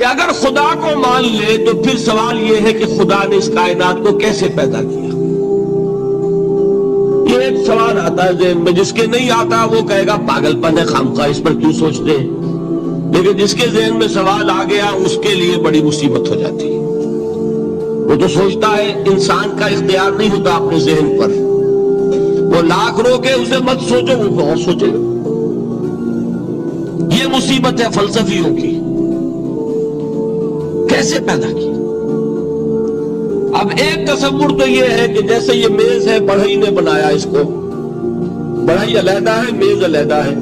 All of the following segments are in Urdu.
کہ اگر خدا کو مان لے تو پھر سوال یہ ہے کہ خدا نے اس کائنات کو کیسے پیدا کیا؟ یہ ایک سوال آتا ہے ذہن میں، جس کے نہیں آتا وہ کہے گا پاگل پن ہے، خامخواہ اس پر کیوں سوچتے ہیں؟ لیکن جس کے ذہن میں سوال آ گیا اس کے لیے بڑی مصیبت ہو جاتی ہے۔ وہ تو سوچتا ہے انسان کا اختیار نہیں ہوتا اپنے ذہن پر، وہ لاکھ رو کے اسے مت سوچو، وہ بہت سوچے گا۔ یہ مصیبت ہے فلسفیوں کی، کیسے پیدا کی؟ اب ایک تصور تو یہ ہے کہ جیسے یہ میز ہے، بڑھئی نے بنایا اس کو، بڑھئی علیحدہ ہے، میز علیحدہ ہے،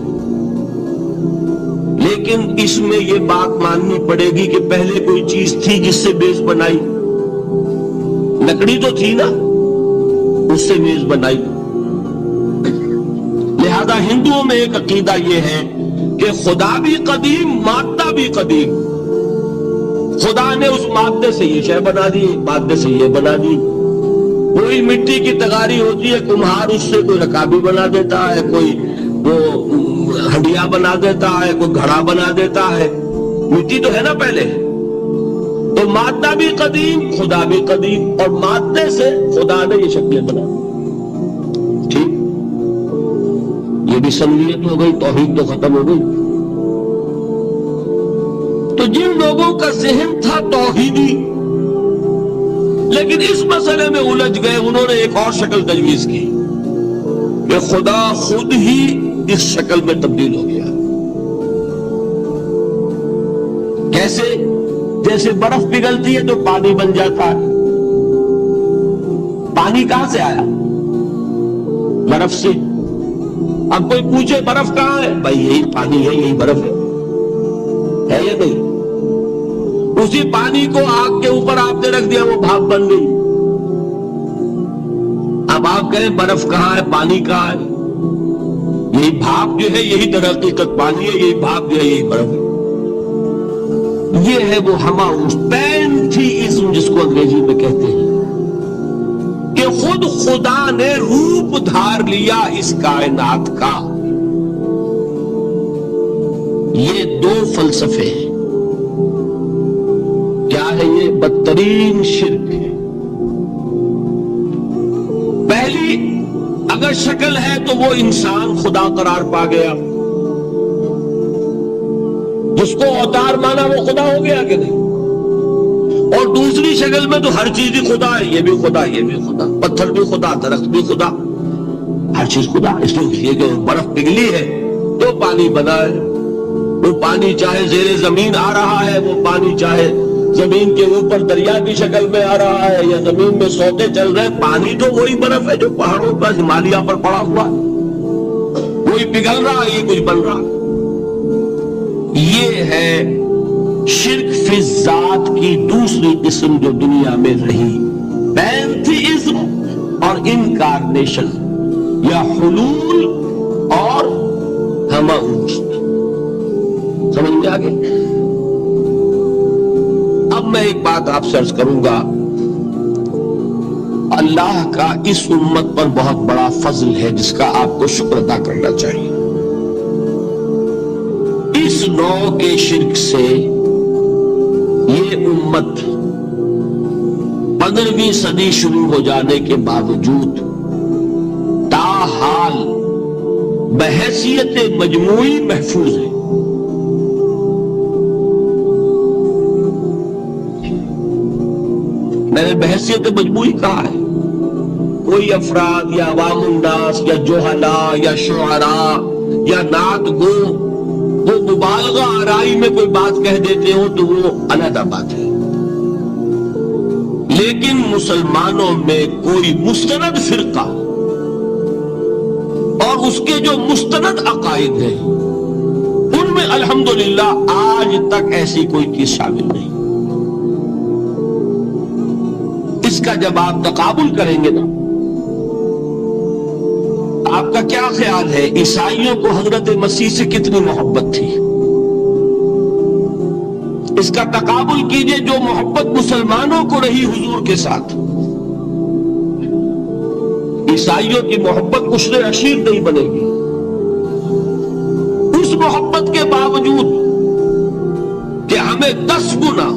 لیکن اس میں یہ بات ماننی پڑے گی کہ پہلے کوئی چیز تھی جس سے میز بنائی، لکڑی تو تھی نا، اس سے میز بنائی۔ لہذا ہندوؤں میں ایک عقیدہ یہ ہے کہ خدا بھی قدیم، مادہ بھی قدیم، خدا نے اس مادے سے یہ شے بنا دی، مادے سے یہ بنا دی۔ کوئی مٹی کی تغاری ہوتی ہے، کمہار اس سے کوئی رکابی بنا دیتا ہے، کوئی وہ ہنڈیا بنا دیتا ہے، کوئی گھڑا بنا دیتا ہے، مٹی تو ہے نا پہلے۔ تو مادہ بھی قدیم، خدا بھی قدیم، اور مادے سے خدا نے یہ شکلیں بنا دی۔ ٹھیک، یہ بھی سمجھیت ہو گئی، توحید تو ختم ہو گئی۔ تو جن لوگوں کا ذہن تھا توحیدی لیکن اس مسئلے میں الجھ گئے، انہوں نے ایک اور شکل تجویز کی کہ خدا خود ہی اس شکل میں تبدیل ہو گیا۔ کیسے؟ جیسے برف پگھلتی ہے تو پانی بن جاتا ہے۔ پانی کہاں سے آیا؟ برف سے۔ اب کوئی پوچھے برف کہاں ہے؟ بھائی یہی پانی ہے، یہی برف ہے یا نہیں؟ اسی پانی کو آگ کے اوپر آپ نے رکھ دیا، وہ بھاپ بن گئی۔ اب آپ کہیں برف کہاں ہے، پانی کہاں ہے؟ یہی بھاپ جو ہے یہی در حقیقت پانی ہے، یہی بھاپ جو ہے یہی برف ہے۔ یہ ہے وہ ہماؤس پینتھیزم جس کو انگریزی میں کہتے ہیں، کہ خود خدا نے روپ دھار لیا اس کائنات کا۔ یہ دو فلسفے ہیں۔ کیا ہے یہ؟ بدترین شرک ہے۔ پہلی اگر شکل ہے تو وہ انسان خدا قرار پا گیا، جس کو اوتار مانا وہ خدا ہو گیا کہ نہیں؟ اور دوسری شکل میں تو ہر چیز ہی خدا ہے، یہ بھی خدا، یہ بھی خدا، پتھر بھی خدا، درخت بھی خدا، ہر چیز خدا۔ اس لیے کہ برف پگھلی ہے تو پانی بنا ہے، وہ پانی چاہے زیر زمین آ رہا ہے، وہ پانی چاہے زمین کے اوپر دریا کی شکل میں آ رہا ہے یا زمین میں سوتے چل رہے ہیں، پانی تو وہی برف ہے جو پہاڑوں پر ہمالیہ پر پڑا ہوا ہے، وہی پگھل رہا ہے، یہ کچھ بن رہا ہے۔ یہ ہے شرک فی الذات کی دوسری قسم جو دنیا میں رہی، پینتھیزم اور انکارنیشن، یا حلول اور ہماؤست۔ سمجھ میں آگے؟ اب میں ایک بات آپ سے عرض کروں گا، اللہ کا اس امت پر بہت بڑا فضل ہے جس کا آپ کو شکر ادا کرنا چاہیے۔ اس نوع کے شرک سے یہ امت 15ویں صدی شروع ہو جانے کے باوجود تاحال بحیثیت مجموعی محفوظ ہے۔ میں نے بحیثیت مجموعی کہا ہے، کوئی افراد یا عوام الناس یا جوہلاء یا شعراء یا نعت گو وہ مبالغہ آرائی میں کوئی بات کہہ دیتے ہو تو وہ علیحدہ بات ہے، لیکن مسلمانوں میں کوئی مستند فرقہ اور اس کے جو مستند عقائد ہیں ان میں الحمدللہ آج تک ایسی کوئی چیز شامل نہیں۔ اس کا جب آپ تقابل کریں گے نا، آپ کا کیا خیال ہے عیسائیوں کو حضرت مسیح سے کتنی محبت تھی؟ اس کا تقابل کیجئے جو محبت مسلمانوں کو رہی حضور کے ساتھ۔ عیسائیوں کی محبت عشر عشیر نہیں بنے گی۔ اس محبت کے باوجود کہ ہم ہمیں 10 گنا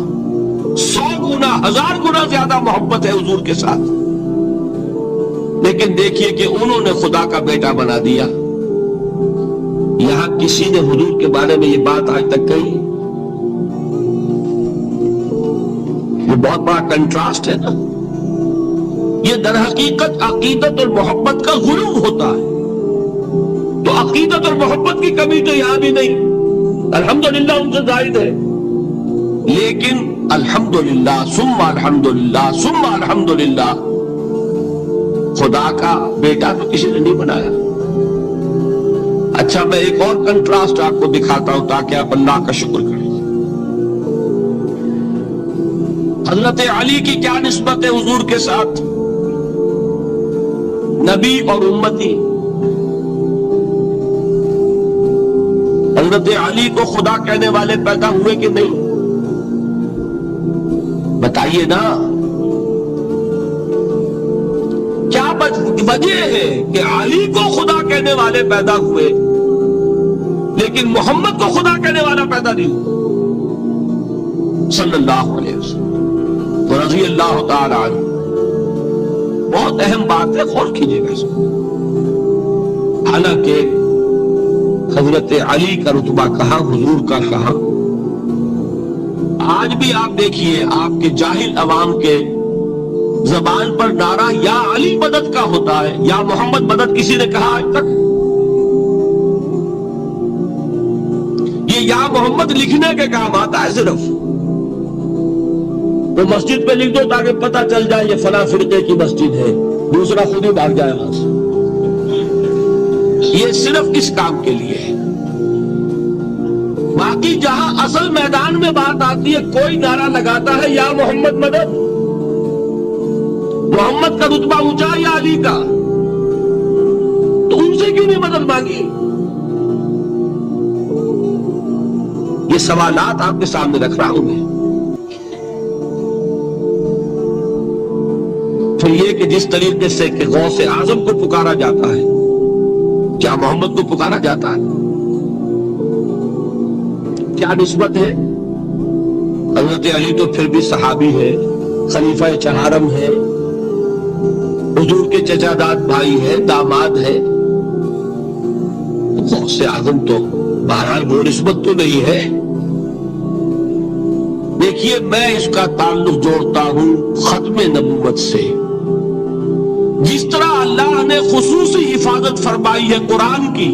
100 گنا 1000 گنا زیادہ محبت ہے حضور کے ساتھ، لیکن دیکھیے کہ انہوں نے خدا کا بیٹا بنا دیا۔ یہاں کسی نے حضور کے بارے میں یہ بات آج تک کہی؟ یہ بہت بڑا کنٹراسٹ ہے نا۔ یہ در حقیقت عقیدت اور محبت کا غلو ہوتا ہے۔ تو عقیدت اور محبت کی کمی تو یہاں بھی نہیں، الحمدللہ ان سے زائد ہے، لیکن الحمدللہ ثم الحمدللہ ثم الحمدللہ خدا کا بیٹا تو کسی نے نہیں بنایا۔ اچھا میں ایک اور کنٹراسٹ آپ کو دکھاتا ہوں تاکہ آپ اللہ کا شکر کریں۔ حضرت علی کی کیا نسبت ہے حضور کے ساتھ؟ نبی اور امتی۔ حضرت علی کو خدا کہنے والے پیدا ہوئے کہ نہیں؟ بتائیے نا، کیا وجہ ہے کہ علی کو خدا کہنے والے پیدا ہوئے لیکن محمد کو خدا کہنے والا پیدا نہیں ہوا صلی اللہ علیہ وسلم؟ تو رضی اللہ تعالی عنہ، بہت اہم بات ہے، غور کیجیے گا اس کو۔ حالانکہ حضرت علی کا رتبہ کہاں، حضور کا کہاں؟ آج بھی آپ دیکھیے آپ کے جاہل عوام کے زبان پر نعرہ یا علی مدد کا ہوتا ہے، یا محمد مدد کسی نے کہا آج تک؟ یہ یا محمد لکھنے کے کام آتا ہے صرف، تو مسجد پہ لکھ دو تاکہ پتہ چل جائے یہ فلاں فرقے کی مسجد ہے، دوسرا خود ہی بھاگ جائے وہاں سے۔ یہ صرف اس کام کے لیے ہے، باقی جہاں اصل میدان میں بات آتی ہے کوئی نعرہ لگاتا ہے یا محمد مدد، محمد کا رتبہ اونچا یا علی کا، تو ان سے کیوں نہیں مدد مانگی؟ یہ سوالات آپ کے سامنے رکھ رہا ہوں میں۔ پھر یہ کہ جس طریقے سے کہ غوث اعظم کو پکارا جاتا ہے، کیا محمد کو پکارا جاتا ہے؟ کیا نسبت ہے؟ حضرت علی تو پھر بھی صحابی ہے، خلیفہ چہارم ہے، حضور کے چچا داد بھائی ہے، داماد ہے۔ غوث اعظم تو بہرحال وہ نسبت تو نہیں ہے۔ دیکھیے میں اس کا تعلق جوڑتا ہوں ختم نبوت سے۔ جس طرح اللہ نے خصوصی حفاظت فرمائی ہے قرآن کی،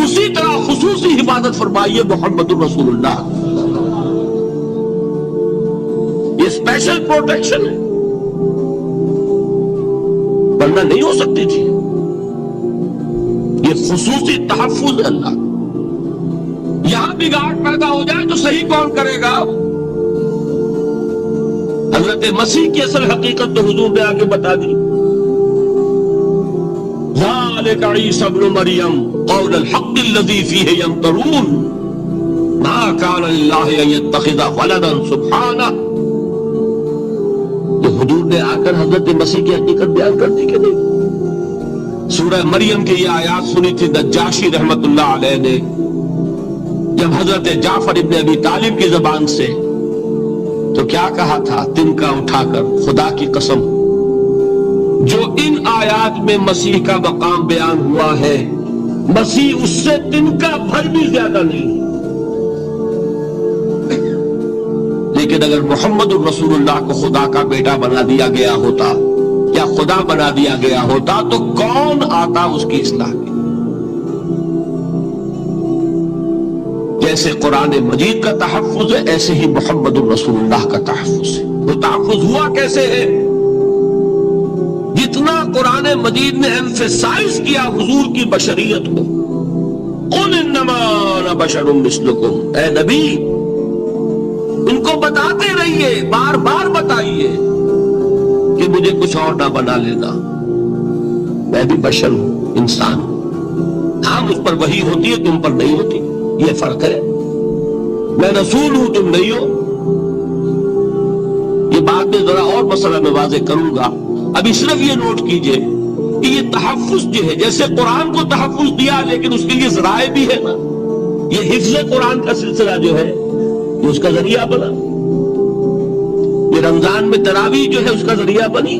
اسی طرح خصوصی حفاظت فرمائی ہے محمد رسول اللہ۔ یہ اسپیشل پروٹیکشن ہے، ورنہ نہیں ہو سکتی تھی۔ یہ خصوصی تحفظ ہے اللہ۔ یہاں بگاڑ پیدا ہو جائے تو صحیح کون کرے گا؟ حضرت مسیح کی اصل حقیقت تو حضور نے آگے بتا دی۔ ذالک عیسی ابن مریم قول الحق الذی فیہ یمترون ما کان للہ ان یتخذ ولدا سبحانہ۔ تو حضور نے آ کر حضرت مسیح کی حقیقت بیان کر دی کہ نہیں؟ سورہ مریم کی یہ آیات سنی تھی نجاشی رحمت اللہ علیہ نے جب حضرت جعفر ابن ابی طالب کی زبان سے، تو کیا کہا تھا تنکا اٹھا کر، خدا کی قسم جو ان آیات میں مسیح کا مقام بیان ہوا ہے، مسیح اس سے تنکا بھر بھی زیادہ نہیں۔ لیکن اگر محمد الرسول اللہ کو خدا کا بیٹا بنا دیا گیا ہوتا یا خدا بنا دیا گیا ہوتا تو کون آتا اس کی اصلاح کی؟ جیسے قرآن مجید کا تحفظ ہے ایسے ہی محمد الرسول اللہ کا تحفظ ہے۔ وہ تحفظ ہوا کیسے ہے؟ جتنا قرآن مجید نے ایمفیسائز کیا حضور کی بشریت کو، قُلْ إِنَّمَا أَنَا بَشَرٌ مِثْلُكُمْ، اے نبی ان کو بتاتے رہیے، بار بار بتائیے کہ مجھے کچھ اور نہ بنا لینا، میں بھی بشر ہوں، انسان ہوں۔ ہاں مجھ پر وحی ہوتی ہے، تم پر نہیں ہوتی، یہ فرق ہے۔ میں رسول ہوں، تم نہیں ہو۔ یہ بات میں ذرا اور مسئلہ میں واضح کروں گا، ابھی صرف یہ نوٹ کیجئے کہ یہ تحفظ جو ہے، جیسے قرآن کو تحفظ دیا لیکن اس کے لیے ذرائع بھی ہے نا۔ یہ حفظ قرآن کا سلسلہ جو ہے یہ اس کا ذریعہ بنا. یہ رمضان میں تراویح جو ہے اس کا ذریعہ بنی.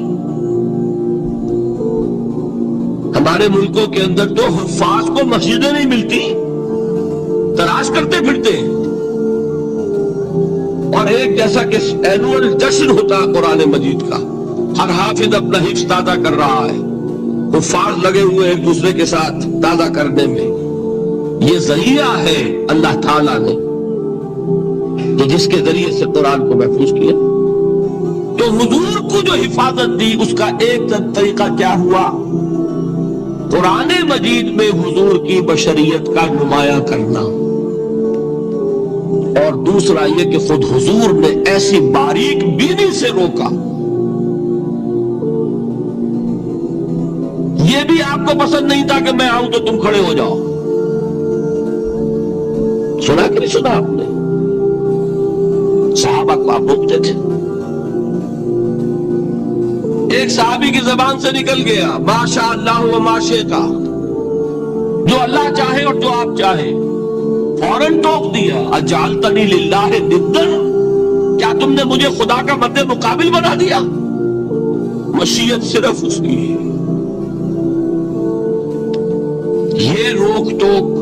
ہمارے ملکوں کے اندر تو حفاظ کو مسجدیں نہیں ملتی، تلاش کرتے پھرتے ہیں. اور ایک جیسا کہ اینوئل جشن ہوتا ہے قرآن مجید کا، ہر حافظ اپنا حفظ تازہ کر رہا ہے، حفاظ لگے ہوئے ایک دوسرے کے ساتھ تازہ کرنے میں. یہ ذریعہ ہے اللہ تعالیٰ نے کہ جس کے ذریعے سے قرآن کو محفوظ کیا. تو حضور کو جو حفاظت دی اس کا ایک طریقہ کیا ہوا؟ قرآن مجید میں حضور کی بشریت کا نمایاں کرنا، اور دوسرا یہ کہ خود حضور نے ایسی باریک بینی سے روکا. یہ بھی آپ کو پسند نہیں تھا کہ میں آؤں تو تم کھڑے ہو جاؤ. سنا کہ نہیں سنا آپ نے؟ صحابہ کو آپ روکتے تھے. ایک صحابی کی زبان سے نکل گیا ماشاء اللہ و ما شئت، جو اللہ چاہے اور جو آپ چاہے. فوراً ٹوک دیا اجعلتنی للہ ندا، کیا تم نے مجھے خدا کا مد مقابل بنا دیا؟ مشیت صرف اس کی ہے. یہ روک ٹوک،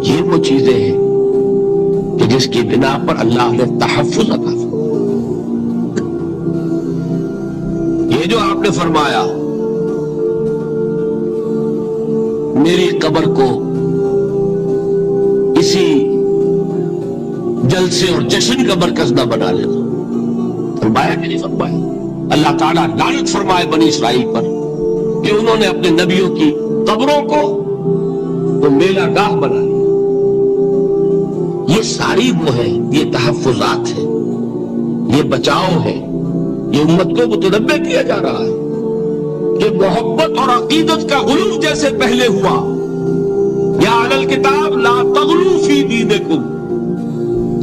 یہ وہ چیزیں ہیں کہ جس کی بنا پر اللہ نے تحفظ عطا فرمایا. یہ جو آپ نے فرمایا میری قبر کو اسی جلسے اور جشن کا مرکز نہ بنا لینا، فرمایا کہ نہیں فرمایا؟ اللہ تعالیٰ لعنت فرمائے بنی اسرائیل پر کہ انہوں نے اپنے نبیوں کی قبروں کو تو میلہ گاہ بنا لیا. یہ ساری وہ ہے، یہ تحفظات ہے، یہ بچاؤ ہے. یہ امت کو متنبہ کیا جا رہا ہے کہ محبت اور عقیدت کا غلو جیسے پہلے ہوا، یا اہل الکتاب لا تغلو فی دینکم،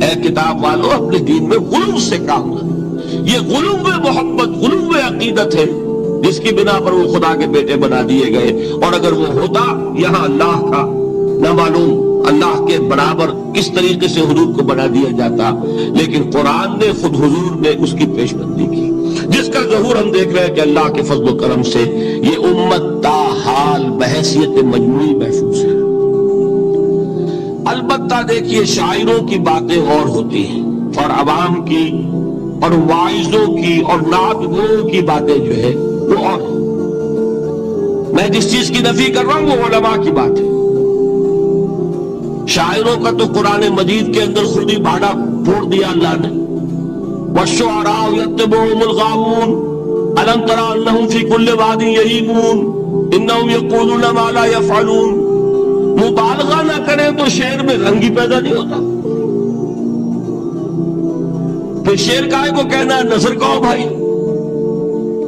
اے کتاب والو اپنے دین میں غلو سے کام لو. یہ غلو محبت، غلو عقیدت ہے جس کی بنا پر وہ خدا کے بیٹے بنا دیے گئے. اور اگر وہ ہوتا یہاں اللہ کا نہ معلوم اللہ کے برابر کس طریقے سے حضور کو بنا دیا جاتا. لیکن قرآن نے خود حضور نے اس کی پیش بندی کی، جس کا ظہور ہم دیکھ رہے ہیں کہ اللہ کے فضل و کرم سے یہ امت تاحال بحیثیت مجموعی محفوظ ہے. البتہ دیکھیے شاعروں کی باتیں اور ہوتی ہیں، اور عوام کی اور واعظوں کی اور نعت گوؤں کی باتیں جو ہے وہ اور ہیں. میں جس چیز کی نفی کر رہا ہوں وہ علماء کی بات ہے. شاعروں کا تو قرآن مجید کے اندر خود ہی بھاڑا پھوڑ دیا اللہ نے. وَالشُّعَرَاءُ يَتَّبِعُهُمُ الْغَاوُونَ أَلَمْ تَرَ أَنَّهُمْ فِي كُلِّ وَادٍ يَهِيمُونَ إِنَّهُمْ يَقُولُونَ مَا لَا يَفْعَلُونَ. مبالغہ نہ کریں تو شعر میں رنگ ہی پیدا نہیں ہوتا. پھر شعر کائے کو کہنا ہے نثر کہو بھائی.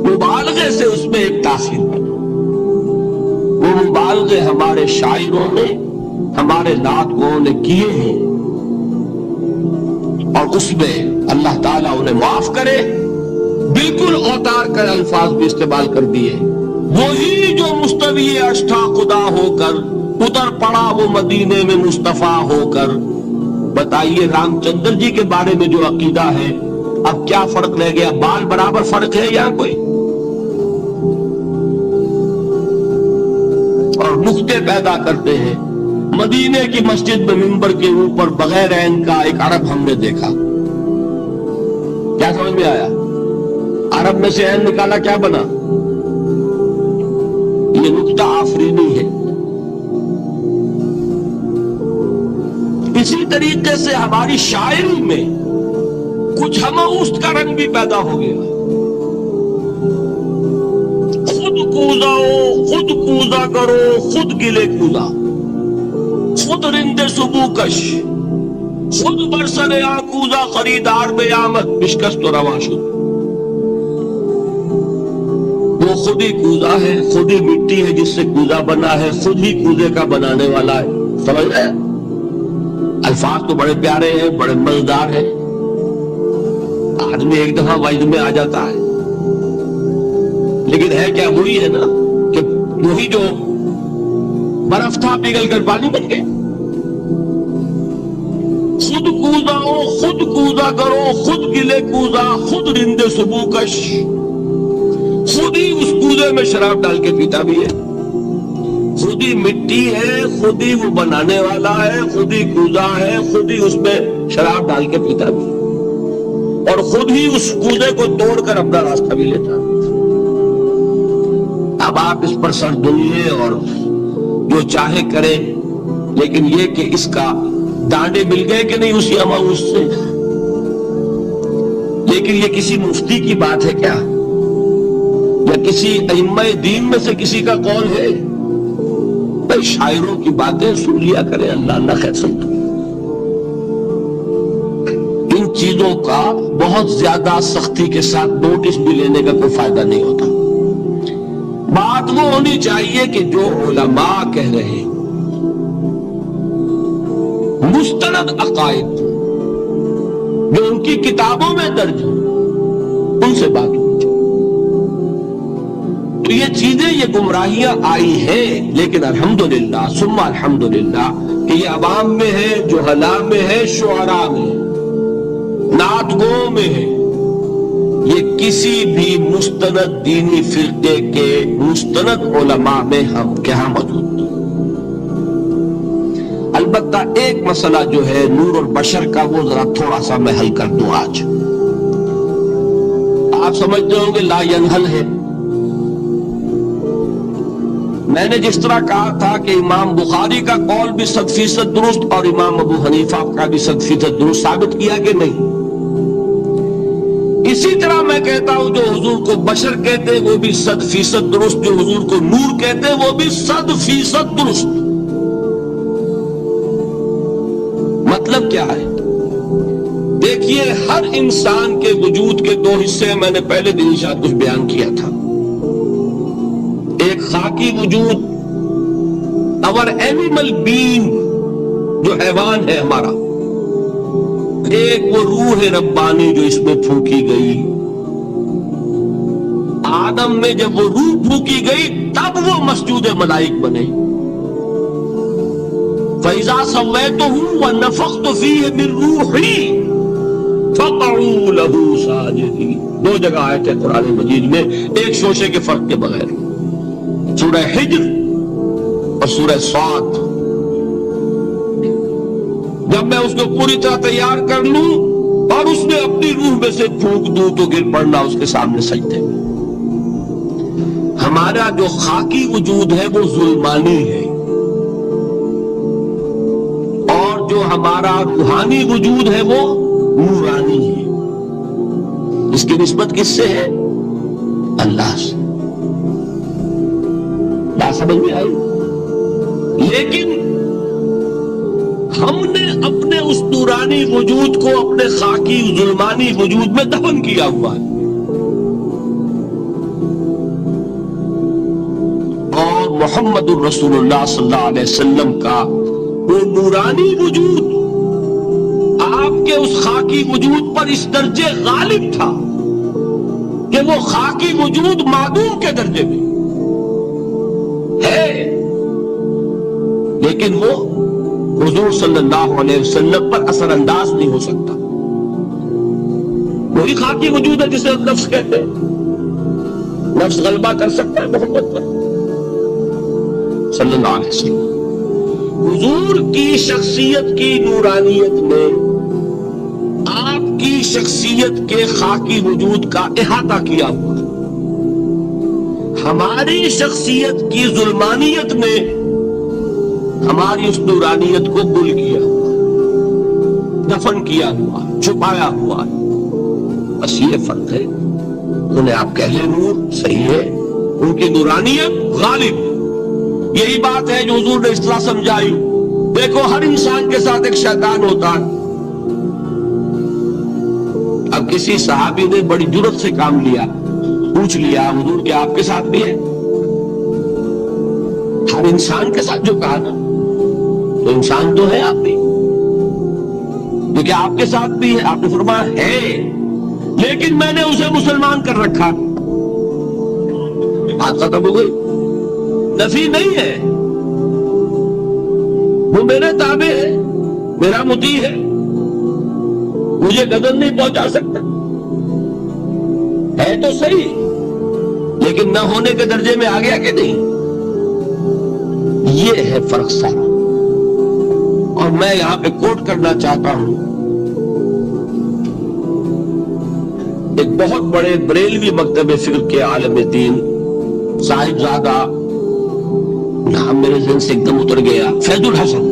مبالغے سے اس میں ایک تاثیر بنا. وہ مبالغے ہمارے شاعروں نے ہمارے نعت گوؤں نے کیے ہیں، اور اس میں اللہ تعالیٰ انہیں معاف کرے بالکل اوتار کر الفاظ بھی استعمال کر دیے. وہی جو مستوی اشٹھا خدا ہو کر اتر پڑا وہ مدینے میں مصطفیٰ ہو کر. بتائیے رام چندر جی کے بارے میں جو عقیدہ ہے اب کیا فرق رہ گیا؟ بال برابر فرق ہے یہاں کوئی؟ اور نقطے پیدا کرتے ہیں. مدینے کی مسجد میں منبر کے اوپر بغیر عین کا ایک عرب ہم نے دیکھا. کیا سمجھ میں آیا؟ عرب میں سے عین نکالا کیا بنا؟ یہ نقطہ آفرینی ہے. اسی طریقے سے ہماری شاعری میں کچھ ہماؤست کا رنگ بھی پیدا ہو گیا. خود کوزاؤ، خود کوزا کرو، خود گلے کوزا، خود رند صبو کش، خود برسر آکوزا خریدار بے آمد بشکست و رواں شد. وہ خود ہی کوزا ہے، خود ہی مٹی ہے جس سے کوزا بنا ہے، خود ہی کوزے کا بنانے والا ہے. سمجھ رہے ہیں؟ الفاظ تو بڑے پیارے ہیں، بڑے مزیدار ہیں. آدمی ایک دفعہ وجد میں آ جاتا ہے، لیکن ہے کیا؟ وہی ہے نا کہ وہی جو برف تھا پگھل کر پانی بن گیا. نہ کرو، خود گلے کوزا خود رندے صبح کش، خود ہی اس کوزے میں شراب ڈال کے پیتا بھی ہے، خود ہی مٹی ہے، خود ہی وہ بنانے والا ہے، خود ہی کوزا ہے، خود ہی اس میں شراب ڈال کے پیتا بھی ہے، اور خود ہی اس کوزے کو توڑ کر اپنا راستہ بھی لیتا ہے۔ اب آپ اس پر سر دھلیے اور جو چاہے کرے، لیکن یہ کہ اس کا ڈانڈے مل گئے کہ نہیں اسی اماؤس سے؟ لیکن یہ کسی مفتی کی بات ہے کیا، یا کسی ائمہ دین میں سے کسی کا قول ہے؟ بھائی شاعروں کی باتیں سن لیا کریں، اللہ نہ خیر سنتا۔ ان چیزوں کا بہت زیادہ سختی کے ساتھ نوٹس بھی لینے کا کوئی فائدہ نہیں ہوتا۔ بات وہ ہونی چاہیے کہ جو علماء کہہ رہے ہیں، مستند عقائد جو ان کی کتابوں میں درج ہیں، ان سے بات ہونی چاہیے۔ تو یہ چیزیں، یہ گمراہیاں آئی ہیں، لیکن الحمدللہ ثم الحمدللہ کہ یہ عوام میں ہے، جہلاء میں ہے، شعراء میں ہے، نعت گو میں ہے، یہ کسی بھی مستند دینی فرقے کے مستند علماء میں ہم کہاں موجود نہیں۔ البتہ ایک مسئلہ جو ہے نور البشر کا، وہ ذرا تھوڑا سا میں حل کر دوں آج۔ آپ سمجھتے ہوں گے لا ینحل ہے۔ میں نے جس طرح کہا تھا کہ امام بخاری کا قول بھی 100% درست اور امام ابو حنیفہ کا بھی 100% درست ثابت کیا کہ نہیں، اسی طرح میں کہتا ہوں جو حضور کو بشر کہتے ہیں وہ بھی 100% درست، جو حضور کو نور کہتے ہیں وہ بھی 100% درست۔ مطلب کیا ہے؟ دیکھیے، ہر انسان کے وجود کے دو حصے میں نے پہلے دن شاید کچھ بیان کیا تھا۔ ایک خاکی وجود، اور اینیمل بینگ جو حیوان ہے ہمارا، ایک وہ روح ربانی جو اس میں پھونکی گئی۔ آدم میں جب وہ روح پھونکی گئی تب وہ مسجود ملائک بنے۔ فَإِذَا سَوَّيْتُهُ وَنَفَخْتُ فِيهِ مِن رُوحِي فَقَعُوا لَهُ سَاجِدِينَ۔ دو جگہ آیت ہے قرآن مجید میں، ایک شوشے کے فرق کے بغیر، سورہ حجر اور سورہ صاد۔ جب میں اس کو پوری طرح تیار کر لوں اور اس میں اپنی روح میں سے پھونک دوں تو گر پڑنا اس کے سامنے سجدے میں۔ ہمارا جو خاکی وجود ہے وہ ظلمانی ہے، اور جو ہمارا روحانی وجود ہے وہ نورانی ہے۔ اس کی نسبت کس سے ہے؟ اللہ سے۔ بات سمجھ میں آئی؟ لیکن ہم نے اپنے اس نورانی وجود کو اپنے خاکی ظلمانی وجود میں دفن کیا ہوا ہے، اور محمد الرسول اللہ صلی اللہ علیہ وسلم کا وہ نورانی وجود آپ کے اس خاکی وجود پر اس درجے غالب تھا کہ وہ خاکی وجود معدوم کے درجے میں ہے، لیکن وہ حضور صلی اللہ علیہ وسلم پر اثر انداز نہیں ہو سکتا۔ وہی خاکی وجود ہے جسے ہم نفس کہتے ہیں، نفس غلبہ کر سکتا ہے محمد پر صلی اللہ علیہ وسلم۔ حضور کی شخصیت کی نورانیت میں آپ کی شخصیت کے خاکی وجود کا احاطہ کیا ہوا ہے، ہماری شخصیت کی ظلمانیت نے ہماری اس نورانیت کو گل کیا ہوا، دفن کیا ہوا، چھپایا ہوا ہے۔ بس یہ فرق ہے۔ انہیں آپ کہہ لیں نور، صحیح ہے، ان کی نورانیت غالب۔ یہی بات ہے جو حضور نے اصطلاح سمجھائی۔ دیکھو، ہر انسان کے ساتھ ایک شیطان ہوتا ہے۔ اب کسی صحابی نے بڑی جرأت سے کام لیا، پوچھ لیا حضور کہ آپ کے ساتھ بھی ہے؟ ہر انسان کے ساتھ جو کہا نا، تو انسان تو ہے آپ بھی، جو کہ آپ کے ساتھ بھی ہے۔ آپ نے فرمایا ہے، لیکن میں نے اسے مسلمان کر رکھا۔ بات ختم ہو گئی۔ نفی نہیں ہے، وہ میرے تابع ہے، میرا مطیع ہے، مجھے غزل نہیں پہنچا سکتا. ہے تو صحیح لیکن نہ ہونے کے درجے میں آ گیا کہ نہیں. یہ ہے فرق سارا. اور میں یہاں پہ کوٹ کرنا چاہتا ہوں ایک بہت بڑے بریلوی مکتب فکر کے عالم دین صاحبزادہ، نام میرے ذہن سے ایک دم اتر گیا، فیض الحسن.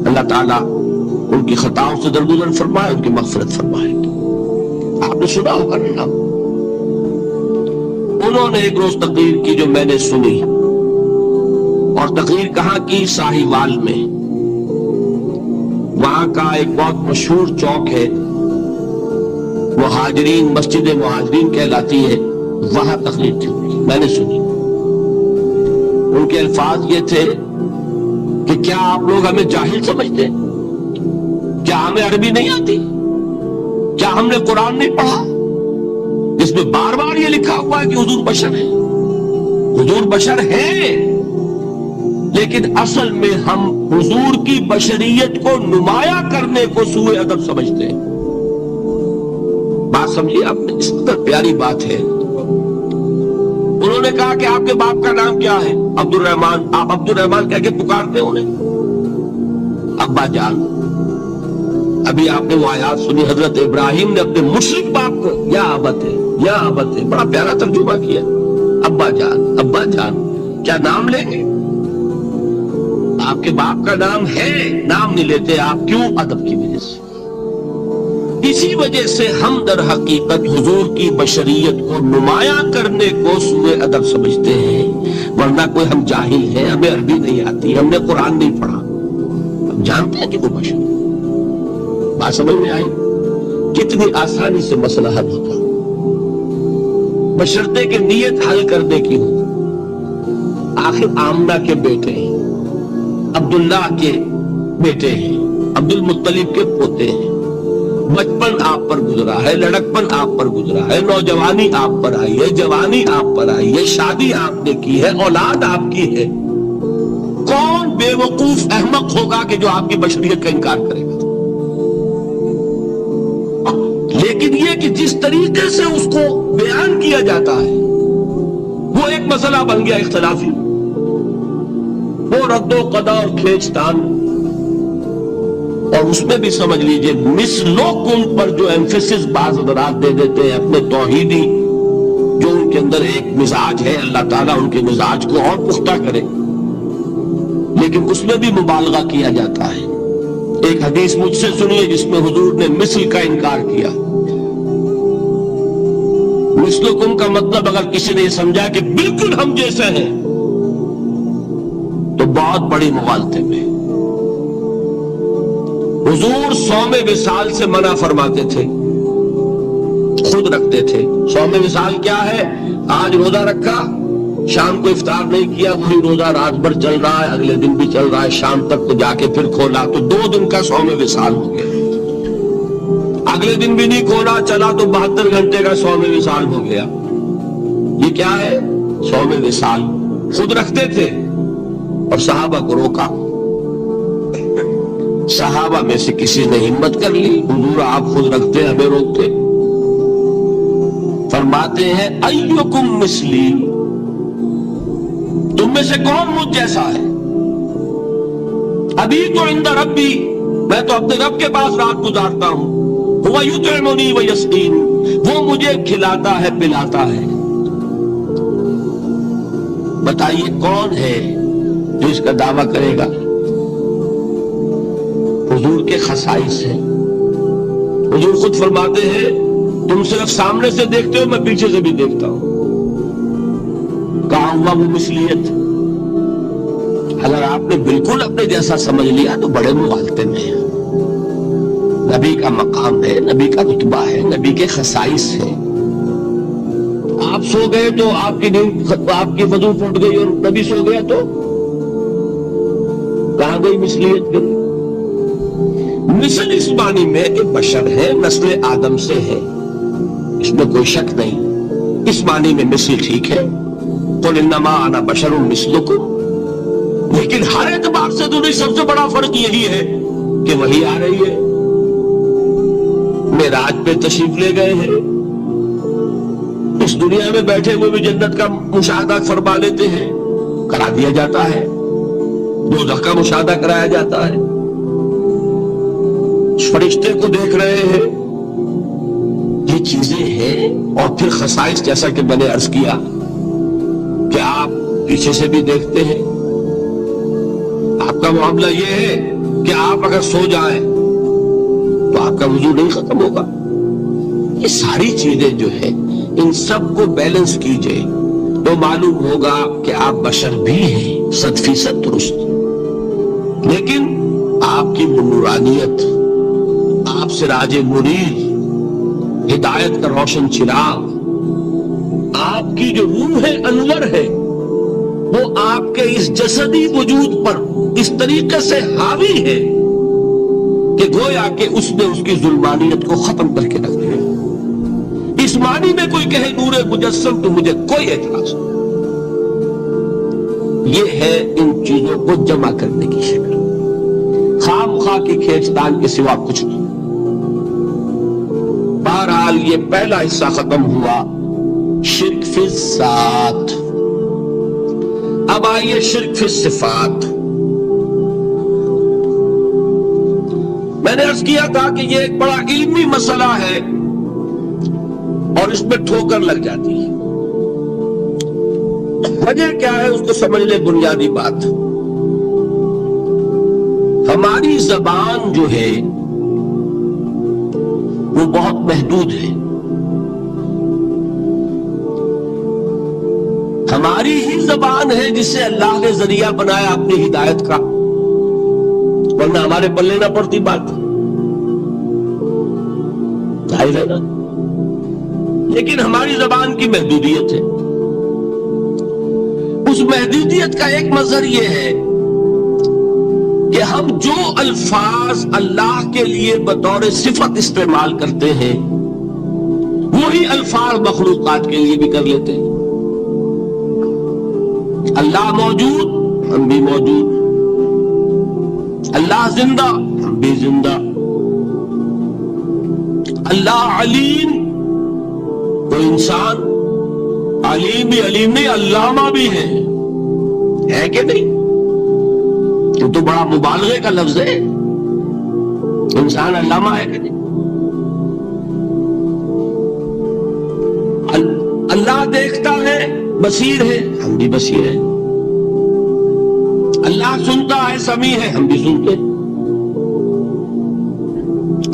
اللہ تعالیٰ ان کی خطاؤں سے درگزر فرمائے، ان کی مغفرت فرمائے. آپ نے سنا ہوگا نا، انہوں نے ایک روز تقریر کی جو میں نے سنی، اور تقریر کہاں کی؟ ساہیوال میں. وہاں کا ایک بہت مشہور چوک ہے، مہاجرین، مسجد مہاجرین کہلاتی ہے، وہاں تقریر تھی. میں نے سنی. ان کے الفاظ یہ تھے کہ کیا آپ لوگ ہمیں جاہل سمجھتے؟ کیا ہمیں عربی نہیں آتی؟ کیا ہم نے قرآن نہیں پڑھا جس میں بار بار یہ لکھا ہوا ہے کہ حضور بشر ہے؟ حضور بشر ہیں، لیکن اصل میں ہم حضور کی بشریت کو نمایاں کرنے کو سوء ادب سمجھتے ہیں. بات سمجھیے آپ نے، اس قدر پیاری بات ہے. انہوں نے کہا کہ آپ کے باپ کا نام کیا ہے؟ عبد الرحمان. آپ عبد الرحمان کہہ کے پکارتے ہیں انہیں؟ ابا جان. ابھی آپ نے وہ آیات سنی، حضرت ابراہیم نے اپنے مشرک باپ کو یا ابت ہے، یا ابت ہے، بڑا پیارا ترجمہ کیا. ابا جان، ابا جان، کیا نام لیں گے؟ آپ کے باپ کا نام ہے، نام نہیں لیتے آپ. کیوں؟ ادب کی وجہ سے. اسی وجہ سے ہم در حقیقت حضور کی بشریت کو نمایاں کرنے کو سوء ادب سمجھتے ہیں، ورنہ کوئی ہم جاہل ہیں، ہمیں عربی نہیں آتی، ہم نے قرآن نہیں پڑھا. ہم جانتے ہیں کہ وہ بشر. بات سمجھ میں آئی؟ کتنی آسانی سے مسئلہ حل ہوتا، بشرطے کہ نیت حل کرنے کی ہو. آخر آمنہ کے بیٹے ہیں، عبداللہ کے بیٹے ہیں، عبد المطلب کے پوتے ہیں. بچپن آپ پر گزرا ہے، لڑکپن آپ پر گزرا ہے، نوجوانی آپ پر آئی ہے، جوانی آپ پر آئی ہے، شادی آپ نے کی ہے، اولاد آپ کی ہے. کون بے وقوف احمق ہوگا کہ جو آپ کی بشریت کا انکار کرے گا؟ لیکن یہ کہ جس طریقے سے اس کو بیان کیا جاتا ہے وہ ایک مسئلہ بن گیا اختلافی. وہ رد و قضا اور کھینچ تان. اور اس میں بھی سمجھ لیجئے مثلکم پر جو ایمفیسس بعض حضرات دے دیتے ہیں اپنے توحیدی، جو ان کے اندر ایک مزاج ہے، اللہ تعالیٰ ان کے مزاج کو اور پختہ کرے، لیکن اس میں بھی مبالغہ کیا جاتا ہے. ایک حدیث مجھ سے سنیے جس میں حضور نے مثل کا انکار کیا. مثلکم کا مطلب اگر کسی نے یہ سمجھا کہ بالکل ہم جیسے ہیں تو بہت بڑی مغالطے میں. حضور صوم وصال سے منع فرماتے تھے، خود رکھتے تھے. صوم وصال کیا ہے؟ آج روزہ رکھا، شام کو افطار نہیں کیا، وہی روزہ رات بھر چل رہا ہے، اگلے دن بھی چل رہا ہے، شام تک تو جا کے پھر کھولا تو 2 دن کا صوم وصال ہو گیا. اگلے دن بھی نہیں کھولا، چلا تو 72 گھنٹے کا صوم وصال ہو گیا. یہ کیا ہے؟ صوم وصال. خود رکھتے تھے اور صحابہ کو روکا. صحابہ میں سے کسی نے ہمت کر لی، حضور آپ خود رکھتے ہمیں روکتے. فرماتے ہیں ایکم مثلی، تم میں سے کون مجھ جیسا ہے؟ ابھی تو عند ربی، میں تو اپنے رب کے پاس رات گزارتا ہوں. هو یطعمنی ویسقین، وہ مجھے کھلاتا ہے پلاتا ہے. بتائیے کون ہے جو اس کا دعویٰ کرے گا؟ حضور کے خصائص ہیں. حضور خود فرماتے ہیں تم صرف سامنے سے دیکھتے ہو، میں پیچھے سے بھی دیکھتا ہوں. کہا ہوا وہ مثلیت. اگر آپ نے بالکل اپنے جیسا سمجھ لیا تو بڑے مغالطے میں ہیں. نبی کا مقام ہے، نبی کا رتبہ ہے، نبی کے خصائص ہیں. آپ سو گئے تو آپ کی نیند، آپ کی وضو ٹوٹ گئی اور نبی سو گیا تو کہاں گئی مثلیت؟ گئی. مثل اس معنی میں کہ بشر ہے، نسل آدم سے ہے، اس میں کوئی شک نہیں. اس معنی میں مثل ٹھیک ہے، قل انما انا بشر مثلکم. لیکن ہر اعتبار سے تو نہیں، سب سے بڑا فرق یہی ہے کہ وہی آ رہی ہے، معراج پہ تشریف لے گئے ہیں، اس دنیا میں بیٹھے ہوئے بھی جنت کا مشاہدہ فرما لیتے ہیں، کرا دیا جاتا ہے، دوزخ کا مشاہدہ کرایا جاتا ہے، فرشتے کو دیکھ رہے ہیں، یہ چیزیں ہیں۔ اور پھر خصائص جیسا کہ میں نے عرض کیا کہ آپ پیچھے سے بھی دیکھتے ہیں، آپ کا معاملہ یہ ہے کہ آپ اگر سو جائیں تو آپ کا وضو نہیں ختم ہوگا۔ یہ ساری چیزیں جو ہے ان سب کو بیلنس کیجئے تو معلوم ہوگا کہ آپ بشر بھی ہیں 100% درست، لیکن آپ کی نورانیت، آپ سراج منیر، ہدایت کا روشن چراغ، آپ کی جو روح انور ہے وہ آپ کے اس جسدی وجود پر اس طریقے سے حاوی ہے کہ گویا کہ اس نے اس کی ظلمانیت کو ختم کر کے رکھ دیا۔ اس معنی میں کوئی کہے نور مجسم تو مجھے کوئی اعتراض نہیں۔ یہ ہے ان چیزوں کو جمع کرنے کی شکل، خام خواہ کی کھینچتان کے سوا کچھ نہیں۔ بہرحال یہ پہلا حصہ ختم ہوا، شرک فی الذات۔ اب آئیے شرک فی الصفات۔ میں نے عرض کیا تھا کہ یہ ایک بڑا علمی مسئلہ ہے اور اس میں ٹھوکر لگ جاتی ہے۔ وجہ کیا ہے اس کو سمجھ لے۔ بنیادی بات، ہماری زبان جو ہے وہ بہت محدود ہے، ہماری ہی زبان ہے جسے اللہ نے ذریعہ بنایا اپنی ہدایت کا، ورنہ ہمارے پلے نہ پڑتی بات، ظاہر ہے نا۔ لیکن ہماری زبان کی محدودیت ہے، اس محدودیت کا ایک مظہر یہ ہے کہ ہم جو الفاظ اللہ کے لیے بطور صفت استعمال کرتے ہیں وہی الفاظ مخلوقات کے لیے بھی کر لیتے ہیں۔ اللہ موجود، ہم بھی موجود، اللہ زندہ، ہم بھی زندہ، اللہ علیم، تو انسان علیم بھی علیم نہیں، علامہ بھی ہے کہ نہیں؟ یہ تو بڑا مبالغے کا لفظ ہے، انسان علامہ ہے کہ نہیں؟ اللہ دیکھتا ہے، بصیر ہے، ہم بھی بصیر ہیں، اللہ سنتا ہے، سمیع ہے، ہم بھی سنتے ہیں،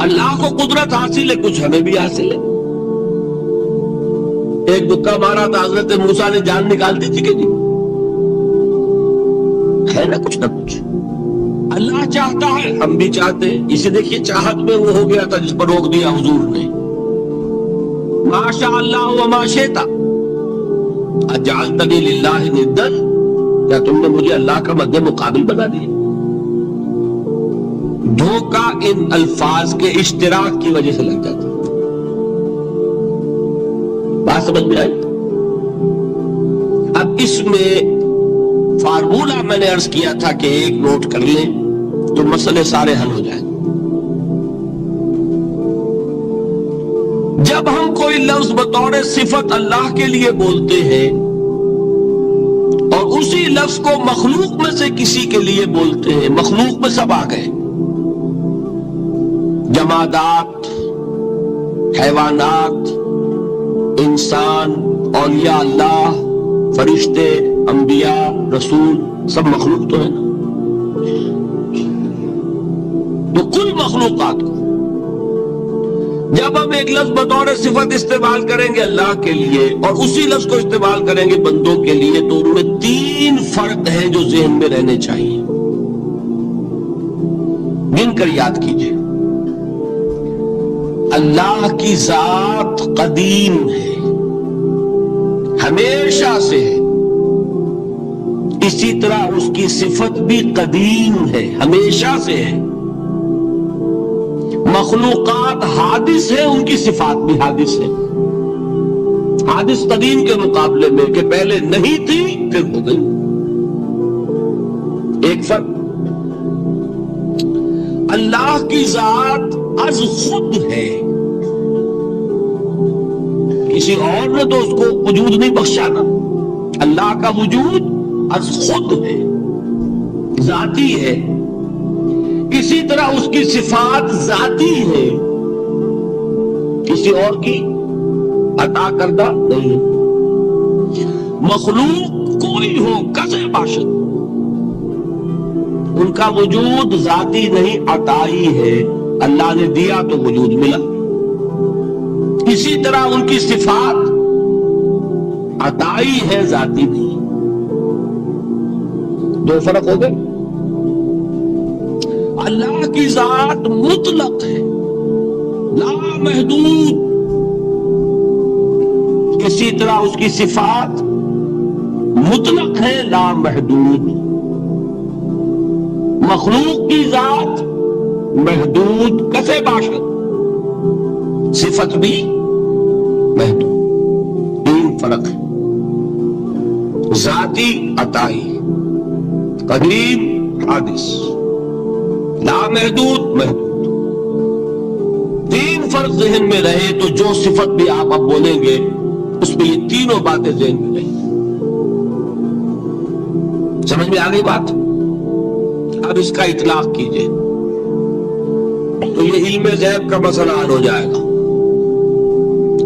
اللہ کو قدرت حاصل ہے، کچھ ہمیں بھی حاصل ہے۔ ایک دکا مارا تھا حضرت موسیٰ نے، جان نکال دی تھی کہ نہیں؟ ہے نا کچھ نہ کچھ۔ اللہ چاہتا ہے، ہم بھی چاہتے ہیں، اسے دیکھیے چاہت میں وہ ہو گیا تھا جس پر روک دیا حضور نے، ما شاء اللہ وما شئت اجعلتنی للہ ندا، کیا تم نے مجھے اللہ کا مد مقابل بنا دیا؟ دھوکہ ان الفاظ کے اشتراک کی وجہ سے لگ جاتا ہے۔ بات سمجھ میں آئی؟ اب اس میں فارمولہ میں نے عرض کیا تھا کہ ایک نوٹ کر لیں تو مسئلے سارے حل ہو جائیں۔ جب ہم کوئی لفظ بطور صفت اللہ کے لیے بولتے ہیں اور اسی لفظ کو مخلوق میں سے کسی کے لیے بولتے ہیں، مخلوق میں سب آ گئے، جمادات، حیوانات، انسان، اولیاء اللہ، فرشتے، انبیاء، رسول، سب مخلوق تو ہے نا۔ تو کل مخلوقات کو جب ہم ایک لفظ بطور صفت استعمال کریں گے اللہ کے لیے اور اسی لفظ کو استعمال کریں گے بندوں کے لیے، تو ان میں 3 فرق ہیں جو ذہن میں رہنے چاہیے، گن کر یاد کیجئے۔ اللہ کی ذات قدیم ہے، ہمیشہ سے ہے، اسی طرح اس کی صفت بھی قدیم ہے، ہمیشہ سے ہے۔ مخلوقات حادث ہے، ان کی صفات بھی حادث ہے، حادث قدیم کے مقابلے میں کہ پہلے نہیں تھی پھر ہو گئی، ایک فرق۔ اللہ کی ذات از خود ہے، کسی اور نے تو اس کو وجود نہیں بخشا نا، اللہ کا وجود از خود ہے، ذاتی ہے۔ اسی طرح اس کی صفات ذاتی ہے، کسی اور کی عطا کردہ نہیں ہے۔ مخلوق کوئی ہو کسے باشد، ان کا وجود ذاتی نہیں عطائی ہے، اللہ نے دیا تو وجود ملا۔ اسی طرح ان کی صفات عطائی ہے، ذاتی نہیں۔ دو فرق ہو گئے۔ اللہ کی ذات مطلق ہے، لا محدود، اسی طرح اس کی صفات مطلق ہے، لا محدود۔ مخلوق کی ذات محدود کسے باشد، صفت بھی محدود۔ تین فرق ہے، ذاتی عطائی، قدیم حادث، لا محدود محدود۔ تین فرق ذہن میں رہے تو جو صفت بھی آپ اب بولیں گے اس میں یہ تینوں باتیں ذہن میں رہیں۔ سمجھ میں آ گئی بات؟ اب اس کا اطلاق کیجئے تو یہ علم غیب کا مسئلہ حل ہو جائے گا۔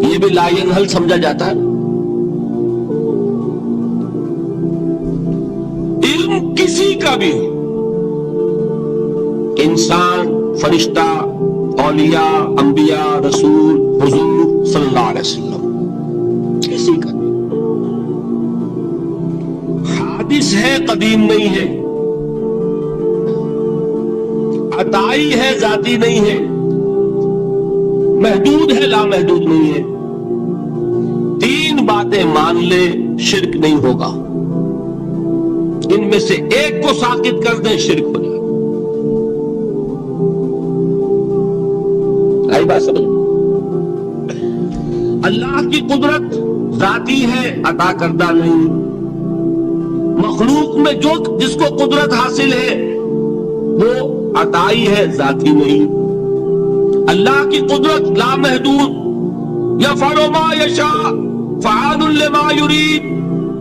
یہ بھی لا ینحل سمجھا جاتا ہے۔ علم کسی کا بھی ہو، انسان، فرشتہ، اولیاء، انبیاء، رسول، حضور صلی اللہ علیہ وسلم، کسی کا بھی حادث ہے، قدیم نہیں ہے، عطائی ہے، ذاتی نہیں ہے، محدود ہے، لا محدود نہیں ہے۔ تین باتیں مان لے، شرک نہیں ہوگا۔ ان میں سے ایک کو ساقط کر دیں، شرک ہو جائے۔ آئی بات سمجھ؟ اللہ کی قدرت ذاتی ہے، عطا کردہ نہیں۔ مخلوق میں جو جس کو قدرت حاصل ہے وہ عطائی ہے، ذاتی نہیں۔ اللہ کی قدرت لا محدود، یفعل ما یشاء فعال لما یرید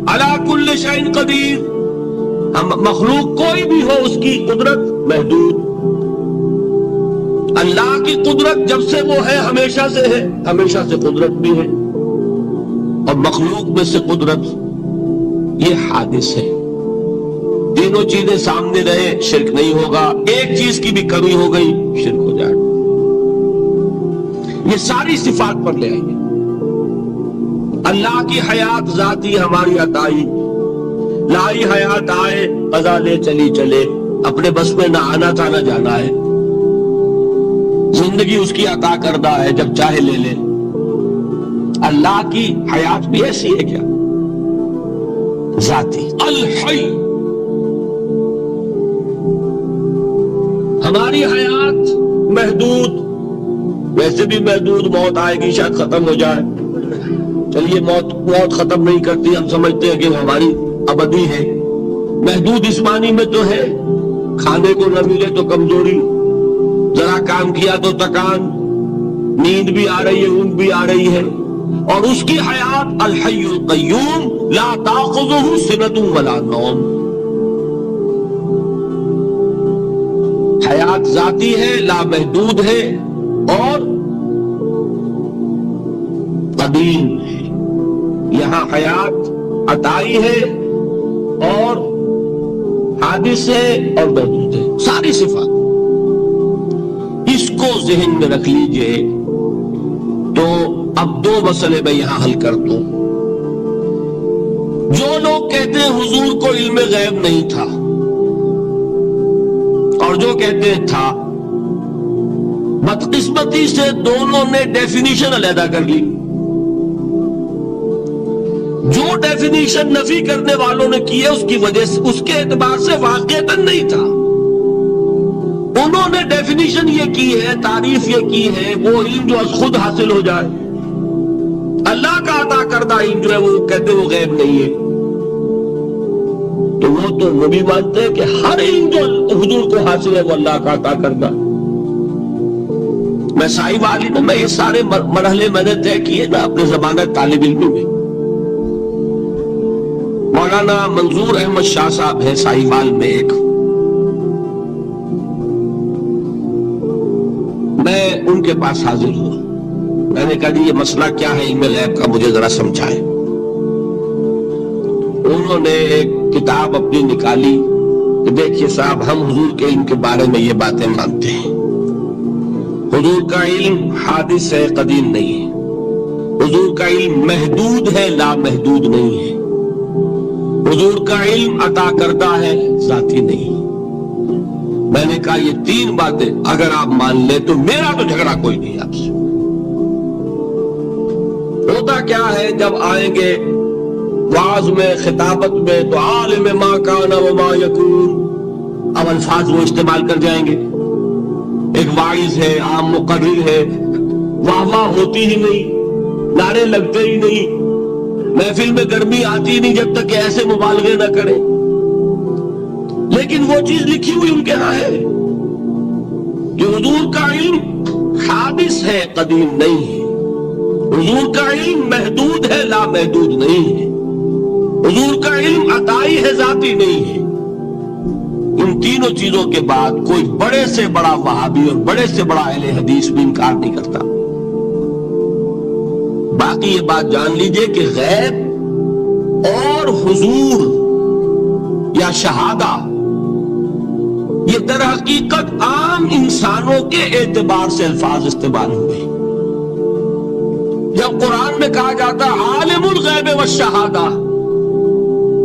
علی کل شیء قدیر۔ ہم مخلوق کوئی بھی ہو اس کی قدرت محدود، اللہ کی قدرت جب سے وہ ہے ہمیشہ سے ہے، ہمیشہ سے قدرت بھی ہے، اور مخلوق میں سے قدرت یہ حادث ہے۔ تینوں چیزیں سامنے رہے، شرک نہیں ہوگا۔ ایک چیز کی بھی کمی ہو گئی، شرک ہو جائے۔ یہ ساری صفات پر لے آئیے۔ اللہ کی حیات ذاتی، ہماری عطائی، لائی حیات آئے، قضا لے چلی چلے، اپنے بس میں نہ آنا تھا نہ جانا ہے، زندگی اس کی عطا کردہ ہے، جب چاہے لے لے۔ اللہ کی حیات بھی ایسی ہے کیا؟ ذاتی، الحی۔ ہماری حیات محدود، ویسے بھی محدود، موت آئے گی شاید ختم ہو جائے، چلیے موت ختم نہیں کرتی، ہم سمجھتے ہیں کہ وہ ہماری ابدی ہے۔ محدود اس معنی میں تو ہے کھانے کو نہ ملے تو کمزوری، ذرا کام کیا تو تکان، نیند بھی آ رہی ہے، اونگ بھی آ رہی ہے۔ اور اس کی حیات الحی القیوم لا تاخذہ سنۃ ولا نوم، حیات ذاتی ہے، لامحدود ہے اور قدیم ہے۔ یہاں حیات عطائی ہے اور حادث ہے اور محدود ہے، ساری صفات۔ اس کو ذہن میں رکھ لیجئے تو اب دو مسئلے میں یہاں حل کر دوں۔ جو لوگ کہتے ہیں حضور کو علم غیب نہیں تھا، اور جو کہتے ہیں تھا، بدقسمتی سے دونوں نے ڈیفینیشن علیحدہ کر لی۔ جو ڈیفینیشن نفی کرنے والوں نے کی ہے اس کی وجہ سے، اس کے اعتبار سے واقعتاً نہیں تھا۔ انہوں نے ڈیفینیشن یہ کی ہے، تعریف یہ کی ہے، وہ علم جو از خود حاصل ہو جائے، اللہ کا عطا کردہ علم جو ہے وہ کہتے وہ غیب نہیں ہے۔ تو وہ بھی مانتے ہیں کہ ہر علم جو حضور کو حاصل ہے وہ اللہ کا عطا کردہ۔ میں صاحب عالم ہوں، میں یہ سارے مرحلے میں نے طے کیے نا اپنے زمانہ طالب علمی میں۔ مولانا منظور احمد شاہ صاحب ہیں ساہیوال میں ایک، میں ان کے پاس حاضر ہوا، میں نے کہا جی یہ مسئلہ کیا ہے علم غیب کا، مجھے ذرا سمجھائے۔ انہوں نے ایک کتاب اپنی نکالی کہ دیکھیے صاحب ہم حضور کے علم کے بارے میں یہ باتیں مانتے ہیں، حضور کا علم حادث ہے، قدیم نہیں ہے، حضور کا علم محدود ہے، لا محدود نہیں ہے، حضور کا علم عطا کردہ ہے، ذاتی نہیں۔ میں نے کہا یہ تین باتیں اگر آپ مان لیں تو میرا تو جھگڑا کوئی نہیں آپ سے۔ ہوتا کیا ہے جب آئیں گے وعظ میں خطابت میں تو عالم ما کان و ما یکون، اب الفاظ وہ استعمال کر جائیں گے، ایک واعظ ہے، عام مقرر ہے، واہ واہ ہوتی ہی نہیں، نعرے لگتے ہی نہیں، محفل میں گرمی آتی نہیں جب تک کہ ایسے مبالغے نہ کریں، لیکن وہ چیز لکھی ہوئی ان کے ہاں ہے کہ حضور کا علم حادث ہے، قدیم نہیں ہے، حضور کا علم محدود ہے، لا محدود نہیں ہے، حضور کا علم عطائی ہے، ذاتی نہیں ہے۔ ان تینوں چیزوں کے بعد کوئی بڑے سے بڑا وہابی اور بڑے سے بڑا اہل حدیث بھی انکار نہیں کرتا۔ باقی یہ بات جان لیجئے کہ غیب اور حضور یا شہادہ یہ در حقیقت عام انسانوں کے اعتبار سے الفاظ استعمال ہوئے۔ جب قرآن میں کہا جاتا عالم الغیب والشہادہ،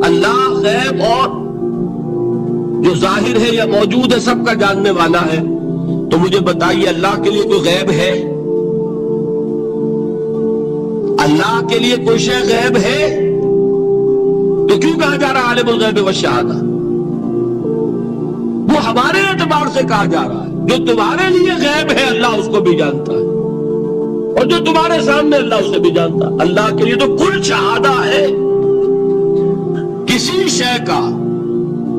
اللہ غیب اور جو ظاہر ہے یا موجود ہے سب کا جاننے والا ہے، تو مجھے بتائیے اللہ کے لیے کوئی غیب ہے؟ اللہ کے لیے کوئی شے غیب ہے؟ تو کیوں کہا جا رہا عالم الغیب والشہادہ؟ وہ ہمارے اعتبار سے کہا جا رہا ہے، جو تمہارے لیے غیب ہے اللہ اس کو بھی جانتا ہے، اور جو تمہارے سامنے اللہ اسے بھی جانتا ہے۔ اللہ کے لیے تو کل شہادہ ہے، کسی شے کا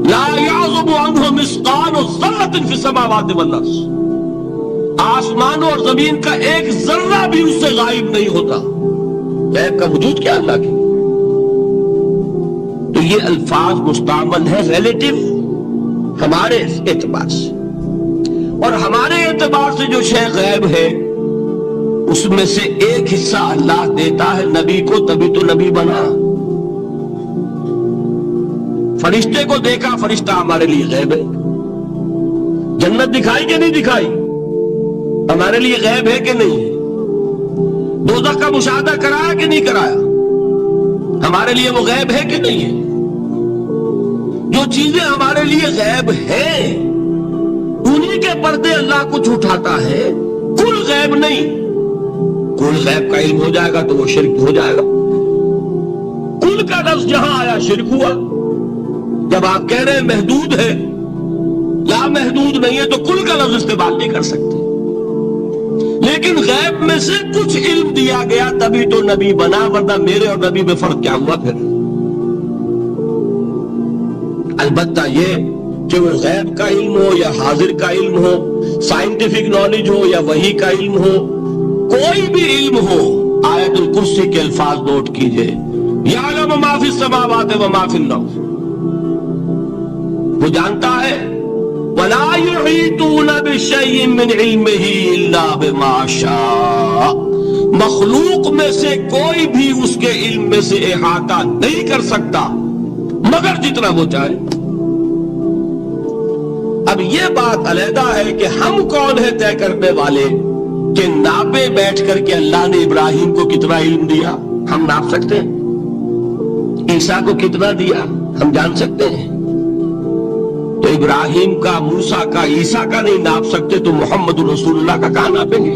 لا یعزب عنہ مثقال ذرۃ فی السماوات والارض، آسمانوں اور زمین کا ایک ذرہ بھی اس سے غائب نہیں ہوتا۔ غیب کا وجود کیا اللہ کی؟ تو یہ الفاظ مستعمل ہے ریلیٹو، ہمارے اعتبار سے، اور ہمارے اعتبار سے جو شے غیب ہے اس میں سے ایک حصہ اللہ دیتا ہے نبی کو، تبھی تو نبی بنا۔ فرشتے کو دیکھا، فرشتہ ہمارے لیے غیب ہے۔ جنت دکھائی کہ نہیں دکھائی، ہمارے لیے غیب ہے کہ نہیں ہے۔ دوزخ کا مشاہدہ کرایا کہ نہیں کرایا، ہمارے لیے وہ غیب ہے کہ نہیں ہے۔ جو چیزیں ہمارے لیے غیب ہیں انہی کے پردے اللہ کچھ اٹھاتا ہے، کل غیب نہیں۔ کل غیب کا علم ہو جائے گا تو وہ شرک ہو جائے گا۔ کل کا لفظ جہاں آیا شرک ہوا۔ جب آپ کہہ رہے ہیں محدود ہے، لا محدود نہیں ہے، تو کل کا لفظ استعمال نہیں کر سکتے۔ لیکن غیب میں سے کچھ علم دیا گیا تبھی تو نبی بنا، ورنہ میرے اور نبی میں فرق کیا ہوا پھر؟ البتہ یہ کہ وہ غیب کا علم ہو یا حاضر کا علم ہو، سائنٹیفک نالج ہو یا وحی کا علم ہو، کوئی بھی علم ہو، آیت الکرسی کے الفاظ نوٹ کیجئے، یعلم ما فی السماوات و ما فی الارض، وہ جانتا ہے، ولا یحیطون بشیء من علمہ الا بما شاء، مخلوق میں سے کوئی بھی اس کے علم میں سے احاطہ نہیں کر سکتا مگر جتنا وہ چاہے۔ اب یہ بات علیحدہ ہے کہ ہم کون ہے طے کرنے والے کہ ناپے بیٹھ کر کے اللہ نے ابراہیم کو کتنا علم دیا، ہم ناپ سکتے ہیں؟ عیسیٰ کو کتنا دیا ہم جان سکتے ہیں؟ تو ابراہیم کا، موسیٰ کا، عیسیٰ کا نہیں ناپ سکتے تو محمد رسول اللہ کا کہاں ناپیں گے؟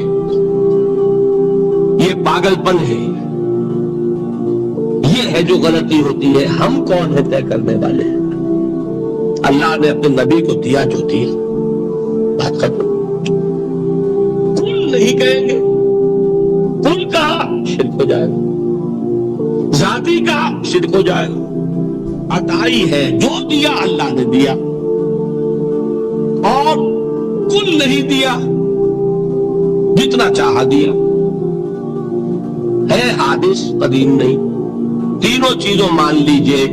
یہ پاگل پن ہے، یہ ہے جو غلطی ہوتی ہے۔ ہم کون ہے طے کرنے والے؟ اللہ نے اپنے نبی کو دیا جو دیا، بات ختم۔ کل نہیں کہیں گے، کل کہا شرک ہو جائے گا، ذاتی کہا شرک ہو جائے گا۔ عطائی ہے، جو دیا اللہ نے دیا، اور کل نہیں دیا جتنا چاہا دیا، ہے حادث قدیم نہیں، تینوں چیزوں مان لیجئے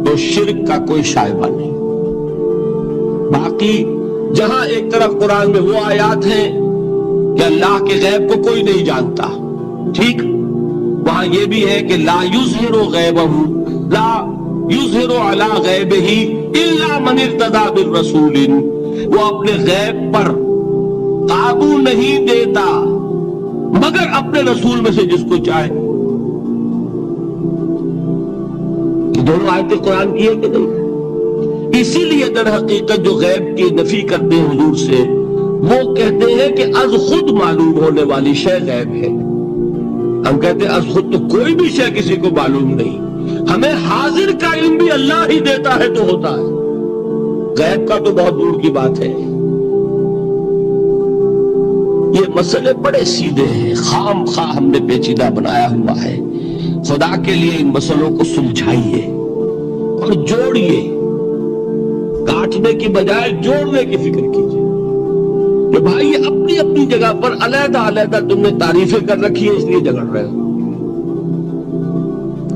تو شرک کا کوئی شائبہ نہیں۔ باقی جہاں ایک طرف قرآن میں وہ آیات ہیں کہ اللہ کے غیب کو کوئی نہیں جانتا، ٹھیک، وہاں یہ بھی ہے کہ لا یظہر غیبہ، لا یظہر علی غیبہ الا من ارتضی بالرسول، وہ اپنے غیب پر قابو نہیں دیتا مگر اپنے رسول میں سے جس کو چاہے۔ یہ دونوں آیتیں قرآن کی ہے کہ نہیں؟ اسی لیے در حقیقت جو غیب کی نفی کرتے ہیں حضور سے، وہ کہتے ہیں کہ از خود معلوم ہونے والی شے غیب ہے۔ ہم کہتے ہیں از خود تو کوئی بھی شے کسی کو معلوم نہیں، ہمیں حاضر کا علم بھی اللہ ہی دیتا ہے تو ہوتا ہے، غیب کا تو بہت دور کی بات ہے۔ یہ مسئلے بڑے سیدھے ہیں، خام خواہ ہم نے پیچیدہ بنایا ہوا ہے۔ خدا کے لیے ان مسئلوں کو سلجھائیے اور جوڑیے، کاٹنے کی بجائے جوڑنے کی فکر کیجیے کہ بھائی یہ اپنی اپنی جگہ پر علیحدہ علیحدہ تم نے تعریفیں کر رکھی ہیں اس لیے جھگڑ رہے ہو،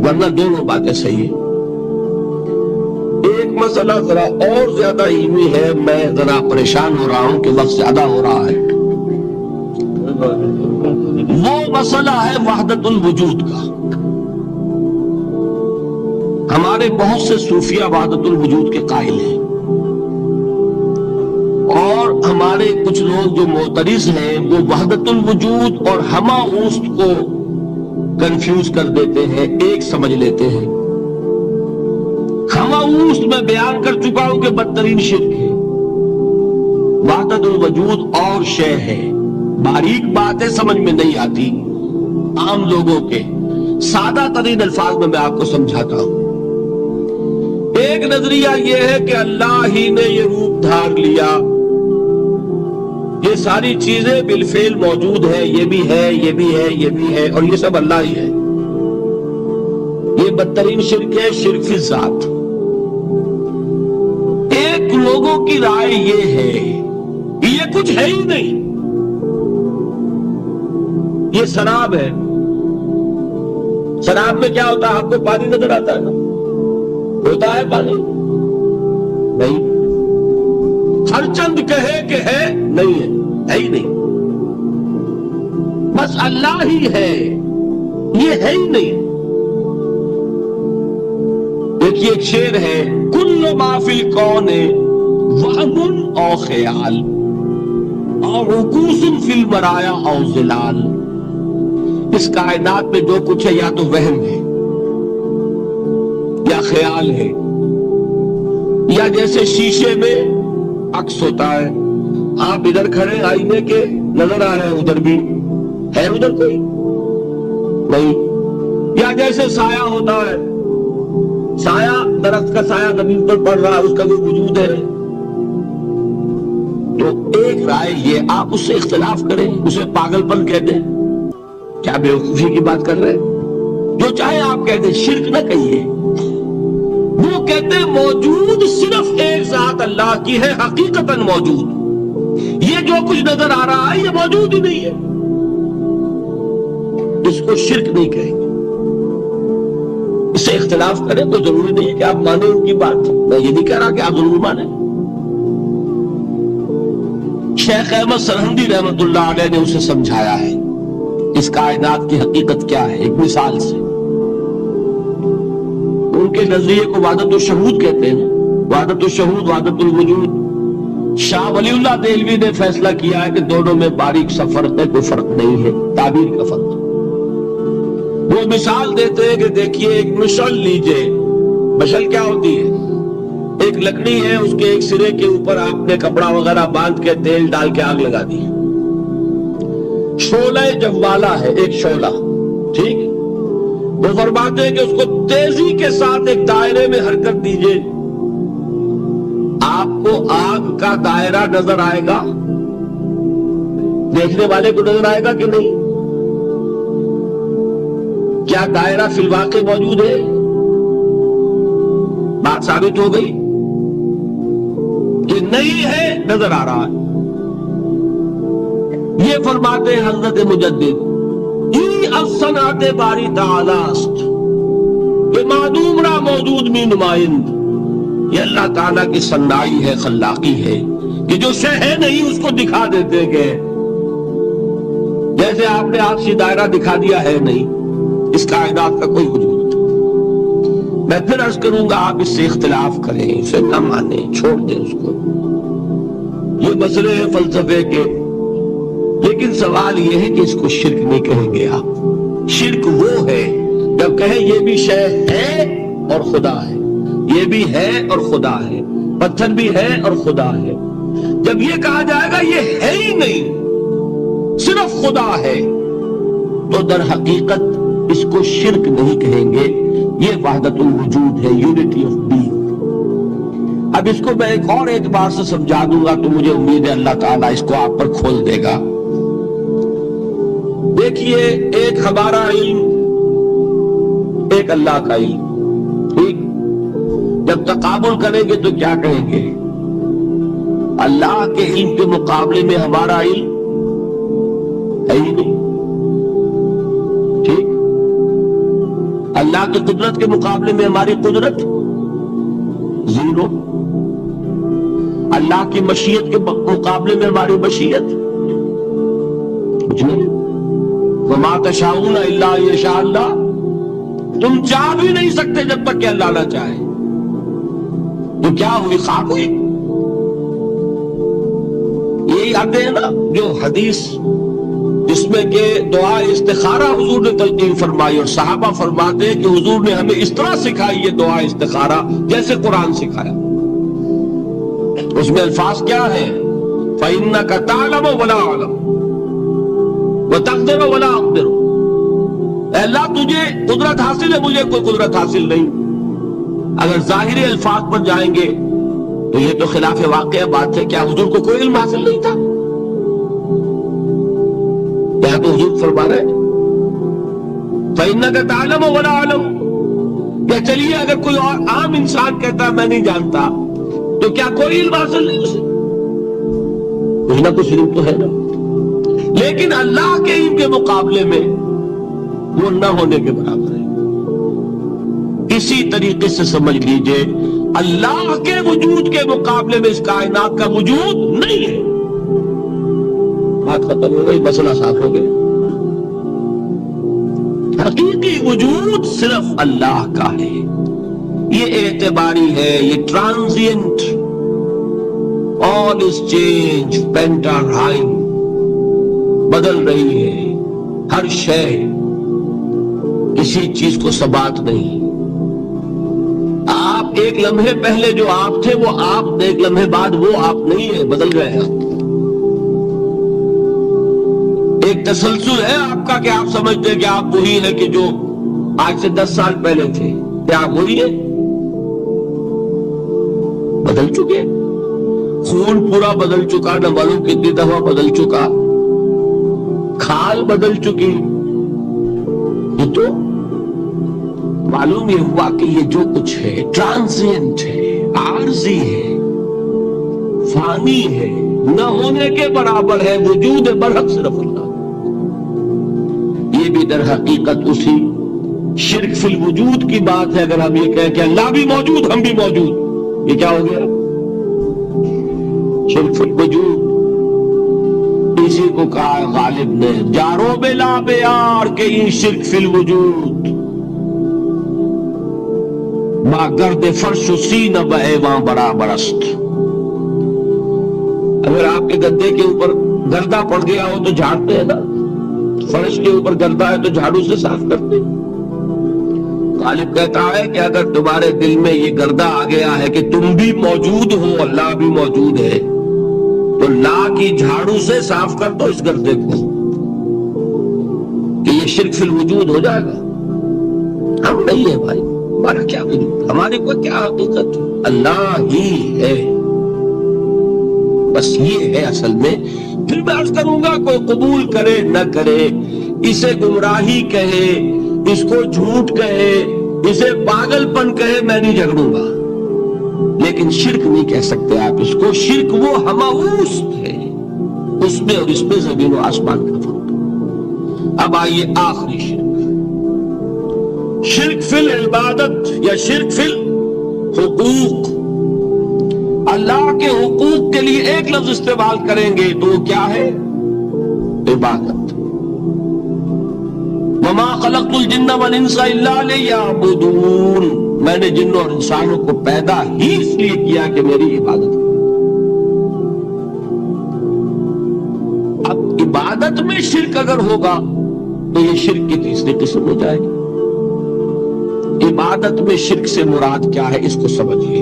ورنہ دونوں باتیں صحیح ہیں۔ ایک مسئلہ ذرا اور زیادہ علمی ہے، میں ذرا پریشان ہو رہا ہوں کہ وقت زیادہ ہو رہا ہے، وہ مسئلہ ہے وحدت الوجود کا۔ ہمارے بہت سے صوفیہ وحدت الوجود کے قائل ہیں، اور ہمارے کچھ لوگ جو معترض ہیں وہ وحدت الوجود اور ہمہ اوست کو کنفیوز کر دیتے ہیں، ایک سمجھ لیتے ہیں۔ ہمہ اوست میں بیان کر چکا ہوں کہ بدترین شرک ہے، وحدت الوجود اور شے ہے، باریک باتیں سمجھ میں نہیں آتی عام لوگوں کے، سادہ ترین الفاظ میں آپ کو سمجھاتا ہوں۔ ایک نظریہ یہ ہے کہ اللہ ہی نے یہ روپ دھار لیا، یہ ساری چیزیں بالفعل موجود ہیں، یہ بھی ہے، یہ بھی ہے، یہ بھی ہے، اور یہ سب اللہ ہی ہے۔ یہ بدترین شرک ہے، شرک فی الذات۔ ایک لوگوں کی رائے یہ ہے کہ یہ کچھ ہے ہی نہیں، یہ شراب ہے، شراب میں کیا ہوتا ہے؟ آپ کو پانی نظر آتا ہے نا، ہوتا ہے پانی؟ نہیں، ہر چند کہے کہ ہے، نہیں ہے، ہے ہی نہیں، بس اللہ ہی ہے، یہ ہے ہی نہیں۔ دیکھیے ایک شعر ہے، کل ما فی الکون وہم او خیال او عکوس فی البرایا او ظلال، اس کائنات میں جو کچھ ہے یا تو وہم ہے یا خیال ہے، یا جیسے شیشے میں عکس ہوتا ہے، آپ ادھر کھڑے آئینے کے نظر آ رہے ہیں، ادھر بھی ہے، ادھر کوئی نہیں، یا جیسے سایہ ہوتا ہے، سایہ درخت کا سایہ زمین پر پڑ رہا ہے، اس کا بھی وجود ہے۔ تو ایک رائے یہ، آپ اس سے اختلاف کریں، اسے پاگل پن کہہ دیں، کیا بے وقوفی کی بات کر رہے ہیں؟ جو چاہے آپ کہہ دیں، شرک نہ کہیے۔ وہ کہتے ہیں موجود صرف ایک ذات اللہ کی ہے، حقیقتاً موجود، یہ جو کچھ نظر آ رہا ہے یہ موجود ہی نہیں ہے، اس کو شرک نہیں کہیں گے۔ اس سے اختلاف کریں تو ضروری نہیں ہے کہ آپ مانیں ان کی بات، میں یہ نہیں کہہ رہا کہ آپ ضرور مانیں۔ شیخ احمد سرہندی رحمت اللہ علیہ نے اسے سمجھایا ہے اس کائنات کی حقیقت کیا ہے، ایک مثال سے۔ ان کے نظریے کو وحدت الشہود کہتے ہیں، وحدت الشہود، وحدت الوجود۔ شاہ ولی اللہ دہلوی نے فیصلہ کیا ہے کہ دونوں میں باریک سا فرق ہے، کوئی فرق نہیں ہے، تعبیر کا فرق۔ وہ مثال دیتے ہیں کہ دیکھیے ایک مشعل لیجئے، مشعل کیا ہوتی ہے؟ ایک لکڑی ہے، اس کے ایک سرے کے اوپر آپ نے کپڑا وغیرہ باندھ کے تیل ڈال کے آگ لگا دی، شعلہ جوالا ہے، ایک شعلہ، ٹھیک۔ وہ فرماتے ہیں کہ اس کو تیزی کے ساتھ ایک دائرے میں حرکت دیجئے، آپ کو آگ کا دائرہ نظر آئے گا، دیکھنے والے کو نظر آئے گا کہ نہیں؟ کیا دائرہ فی الواقع موجود ہے؟ بات ثابت ہو گئی کہ نہیں ہے، نظر آ رہا ہے۔ یہ فرماتے ہیں حضرت مجدد ای افسنات باری تعالی است کہ معدوم را موجود میں نمائند. یہ اللہ تعالیٰ کی صنائی ہے، خلاقی ہے کہ جو شے ہے نہیں اس کو دکھا دیتے کہ جیسے آپ نے آپسی دائرہ دکھا دیا ہے نہیں، اس کائنات کا کوئی وجود نہیں. میں پھر عرض کروں گا آپ اس سے اختلاف کریں، اسے نہ مانیں، چھوڑ دیں اس کو. یہ مسئلے ہیں فلسفے کے، لیکن سوال یہ ہے کہ اس کو شرک نہیں کہیں گے آپ. شرک وہ ہے جب کہیں یہ بھی شے ہے اور خدا ہے، یہ بھی ہے اور خدا ہے، پتھر بھی ہے اور خدا ہے. جب یہ کہا جائے گا یہ ہے ہی نہیں صرف خدا ہے، تو در حقیقت اس کو شرک نہیں کہیں گے. یہ وحدت الوجود ہے، یونٹی آف بینگ. اب اس کو میں ایک اور اعتبار سے سمجھا دوں گا تو مجھے امید ہے اللہ تعالیٰ اس کو آپ پر کھول دے گا. دیکھیے، ایک ہمارا علم، ایک اللہ کا علم، ٹھیک؟ جب تقابل کریں گے تو کیا کہیں گے؟ اللہ کے علم کے مقابلے میں ہمارا علم ہے ہی نہیں، ٹھیک؟ اللہ کی قدرت کے مقابلے میں ہماری قدرت زیرو. اللہ کی مشیت کے مقابلے میں ہماری مشیت کچھ نہیں. وما تشاؤون الا ان یشاء اللہ. تم چاہ بھی نہیں سکتے جب تک کہ اللہ نہ چاہے. تو کیا ہوئی؟ خاک ہوئی. یہی آتے ہیں نا جو حدیث جس میں کہ دعا استخارہ حضور نے تلقین فرمائی، اور صحابہ فرماتے ہیں کہ حضور نے ہمیں اس طرح سکھائی یہ دعا استخارہ جیسے قرآن سکھایا. اس میں الفاظ کیا ہیں؟ فَإِنَّكَ تَعْلَمُ وَلَا أَعْلَمُ وَتَقْدِرُ وَلَا أَقْدِرُ. اے اللہ تجھے قدرت حاصل ہے، مجھے کوئی قدرت حاصل نہیں. اگر ظاہری الفاظ پر جائیں گے تو یہ تو خلاف واقعہ بات ہے. کیا حضور کو کوئی علم حاصل نہیں تھا؟ کیا تو حضور فرما رہے ہیں فَإِنَّكَ تَعْلَمُ وَلَا أَعْلَمُ. کیا چلیے اگر کوئی اور عام انسان کہتا ہے میں نہیں جانتا، تو کیا کوئی علم حاصل نہیں اسے؟ کچھ نہ کچھ علم تو ہے نا. لیکن اللہ کے علم کے مقابلے میں وہ نہ ہونے کے برابر ہے. اسی طریقے سے سمجھ لیجئے اللہ کے وجود کے مقابلے میں اس کائنات کا وجود نہیں ہے. بات ختم ہو گئی، مسئلہ صاف ہو گیا. حقیقی وجود صرف اللہ کا ہے. یہ اعتباری ہے، یہ ٹرانزینٹ. آل از چینج، پینٹا رائم، بدل رہی ہے ہر شے. کسی چیز کو ثبات نہیں. آپ ایک لمحے پہلے جو آپ تھے وہ آپ، ایک لمحے بعد وہ آپ نہیں ہے، بدل گئے ہیں. ایک تسلسل ہے آپ کا کہ آپ سمجھتے ہیں کہ آپ وہی ہیں کہ جو آج سے 10 سال پہلے تھے. کیا آپ وہی ہیں؟ بدل چکے. خون پورا بدل چکا، نہ معلوم کتنی دفعہ بدل چکا. کھال بدل چکی. یہ تو معلوم یہ ہوا کہ یہ جو کچھ ہے ٹرانزینٹ ہے، عارضی ہے، فانی ہے، نہ ہونے کے برابر ہے. وجود برحق صرف اللہ. یہ بھی در حقیقت اسی شرک فی الوجود کی بات ہے. اگر ہم یہ کہیں کہ اللہ بھی موجود ہم بھی موجود، یہ کیا ہو گیا؟ شرک فی الوجود. اسی کو کہا غالب نے جارو بلا بیار کہ یہ شرک فی الوجود ما گرد فرش و سینہ بہواں برابر است. اگر آپ کے گدے کے اوپر گردہ پڑ گیا ہو تو جھاڑتے ہیں نا، فرش کے اوپر گردہ ہے تو جھاڑو سے صاف کرتے. غالب کہتا ہے کہ اگر تمہارے دل میں یہ گردہ آ گیا ہے کہ تم بھی موجود ہو، اللہ بھی موجود ہے، تو لا کی جھاڑو سے صاف کر دو اس گردے کو، کہ یہ شرک فی الوجود ہو جائے گا. ہم نہیں ہے بھائی، ہمارا کیا وجود، ہماری کو کیا حقیقت؟ اللہ ہی ہے، بس یہ ہے اصل میں. پھر میں عرض کروں گا کوئی قبول کرے نہ کرے، اسے گمراہی کہے، اس کو جھوٹ کہے، اسے پاگل پن کہے، میں نہیں جھگڑوں گا. لیکن شرک نہیں کہہ سکتے آپ اس کو. شرک وہ ہماؤس ہے، اس میں اور اس میں زمین و آسمان کا فرق۔ اب آئیے آخری شرک فی العبادت یا شرک فی الحقوق۔ اللہ کے حقوق کے لیے ایک لفظ استعمال کریں گے تو وہ کیا ہے؟ عبادت۔ وما خلقت الجن والانس الا لیعبدون، میں نے جنوں اور انسانوں کو پیدا ہی اس لیے کیا کہ میری عبادت کریں۔ اب عبادت میں شرک اگر ہوگا تو یہ شرک کی تیسری قسم ہو جائے گی۔ عبادت میں شرک سے مراد کیا ہے اس کو سمجھیے۔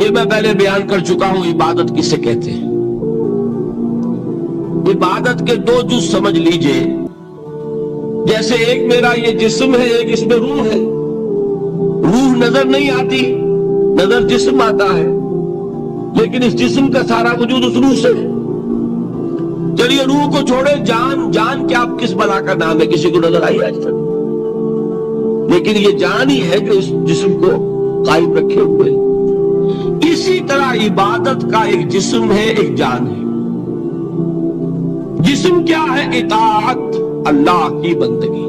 یہ میں پہلے بیان کر چکا ہوں عبادت کسے کہتے ہیں۔ عبادت کے دو جز سمجھ لیجئے، جیسے ایک میرا یہ جسم ہے، ایک اس میں روح ہے۔ روح نظر نہیں آتی، نظر جسم آتا ہے، لیکن اس جسم کا سارا وجود اس روح سے ہے۔ چلیے روح کو چھوڑے، جان کیا کس بلا کا نام ہے؟ کسی کو نظر آئی آج تک؟ لیکن یہ جان ہی ہے جو اس جسم کو قائم رکھے ہوئے۔ اسی طرح عبادت کا ایک جسم ہے، ایک جان ہے۔ جسم کیا ہے؟ اطاعت، اللہ کی بندگی،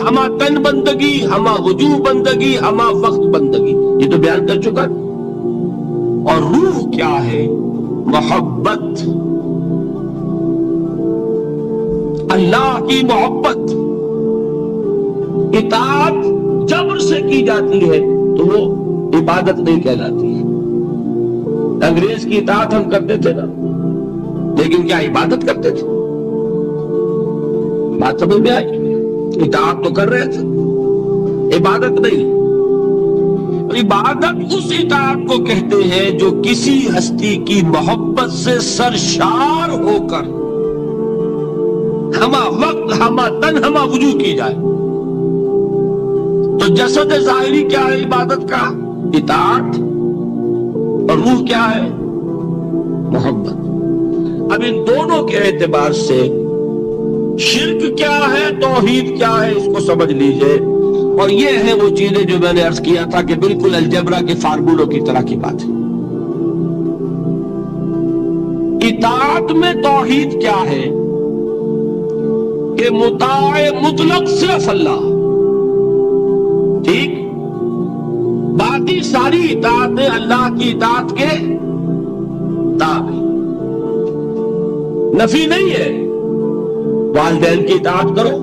ہما تن بندگی، ہما وجوہ بندگی، ہما وقت بندگی، یہ تو بیان کر چکا۔ اور روح کیا ہے؟ محبت، اللہ کی محبت۔ اطاعت جبر سے کی جاتی ہے تو وہ عبادت نہیں کہلاتی ہے۔ انگریز کی اطاعت ہم کرتے تھے نا، لیکن کیا عبادت کرتے تھے؟ بات سمجھ میں آئی؟ اطاعت تو کر رہے تھے، عبادت نہیں۔ عبادت اس اطاعت کو کہتے ہیں جو کسی ہستی کی محبت سے سرشار ہو کر ہما وقت، ہما تن، ہما وجود کی جائے۔ تو جسد ظاہری کیا ہے عبادت کا؟ اطاعت، اور روح کیا ہے؟ محبت۔ اب ان دونوں کے اعتبار سے شرک کیا ہے، توحید کیا ہے، اس کو سمجھ لیجئے۔ اور یہ ہے وہ چیزیں جو میں نے عرض کیا تھا کہ بالکل الجبرا کے فارمولوں کی طرح کی بات ہے۔ اطاعت میں توحید کیا ہے کہ مطاع مطلق صرف اللہ، ٹھیک؟ باقی ساری اطاعتیں اللہ کی اطاعت کے تابع۔ نفی نہیں ہے، والدین کی اطاعت کرو،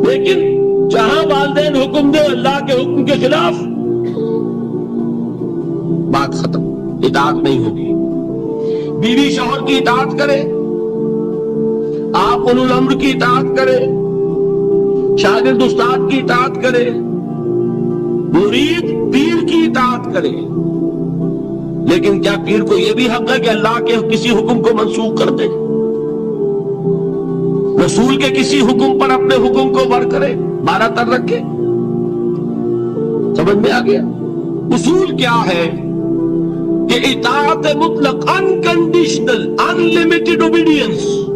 لیکن جہاں والدین حکم دے اللہ کے حکم کے خلاف، بات ختم، اطاعت نہیں ہوگی۔ بیوی شوہر کی اطاعت کرے، آپ اولو الامر کی اطاعت کرے، شاگرد استاد کی اطاعت کرے، مرید پیر کی اطاعت کرے، لیکن کیا پیر کو یہ بھی حق ہے کہ اللہ کے کسی حکم کو منسوخ کر دے؟ رسول کے کسی حکم پر اپنے حکم کو بر کرے، بارہ تر رکھے؟ سمجھ میں آ گیا؟ اصول کیا ہے کہ اطاعت مطلق، unconditional, unlimited obedience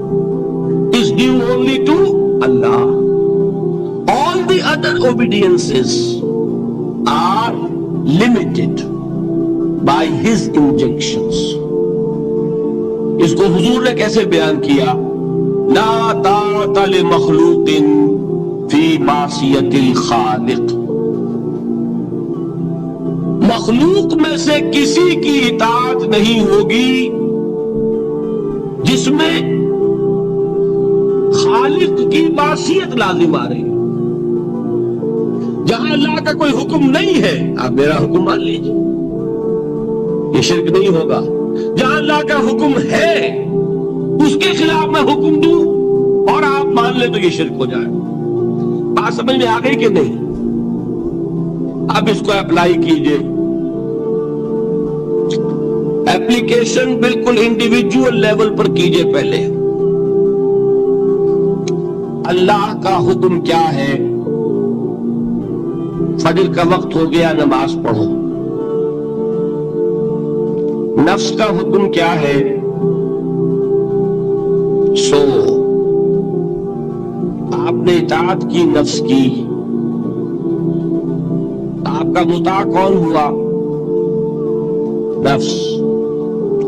is due only to Allah. All the other obediences are limited by His injunctions. اس کو حضور نے کیسے بیان کیا؟ لا طاعت لمخلوق فی معصیت الخالق۔ مخلوق میں سے کسی کی اطاعت نہیں ہوگی جس میں خالق کی معصیت لازم آ رہی ہے۔ جہاں اللہ کا کوئی حکم نہیں ہے آپ میرا حکم مان لیجیے، یہ شرک نہیں ہوگا۔ جہاں اللہ کا حکم ہے اس کے خلاف میں حکم دوں اور آپ مان لیں تو یہ شرک ہو جائے۔ بات سمجھ میں آ گئی کہ نہیں؟ اب اس کو اپلائی کیجئے۔ ایپلیکیشن بالکل انڈیویجول لیول پر کیجئے۔ پہلے اللہ کا حکم کیا ہے؟ فجر کا وقت ہو گیا، نماز پڑھو۔ نفس کا حکم کیا ہے؟ سو۔ آپ نے اطاعت کی نفس کی، آپ کا مطاع کون ہوا؟ نفس۔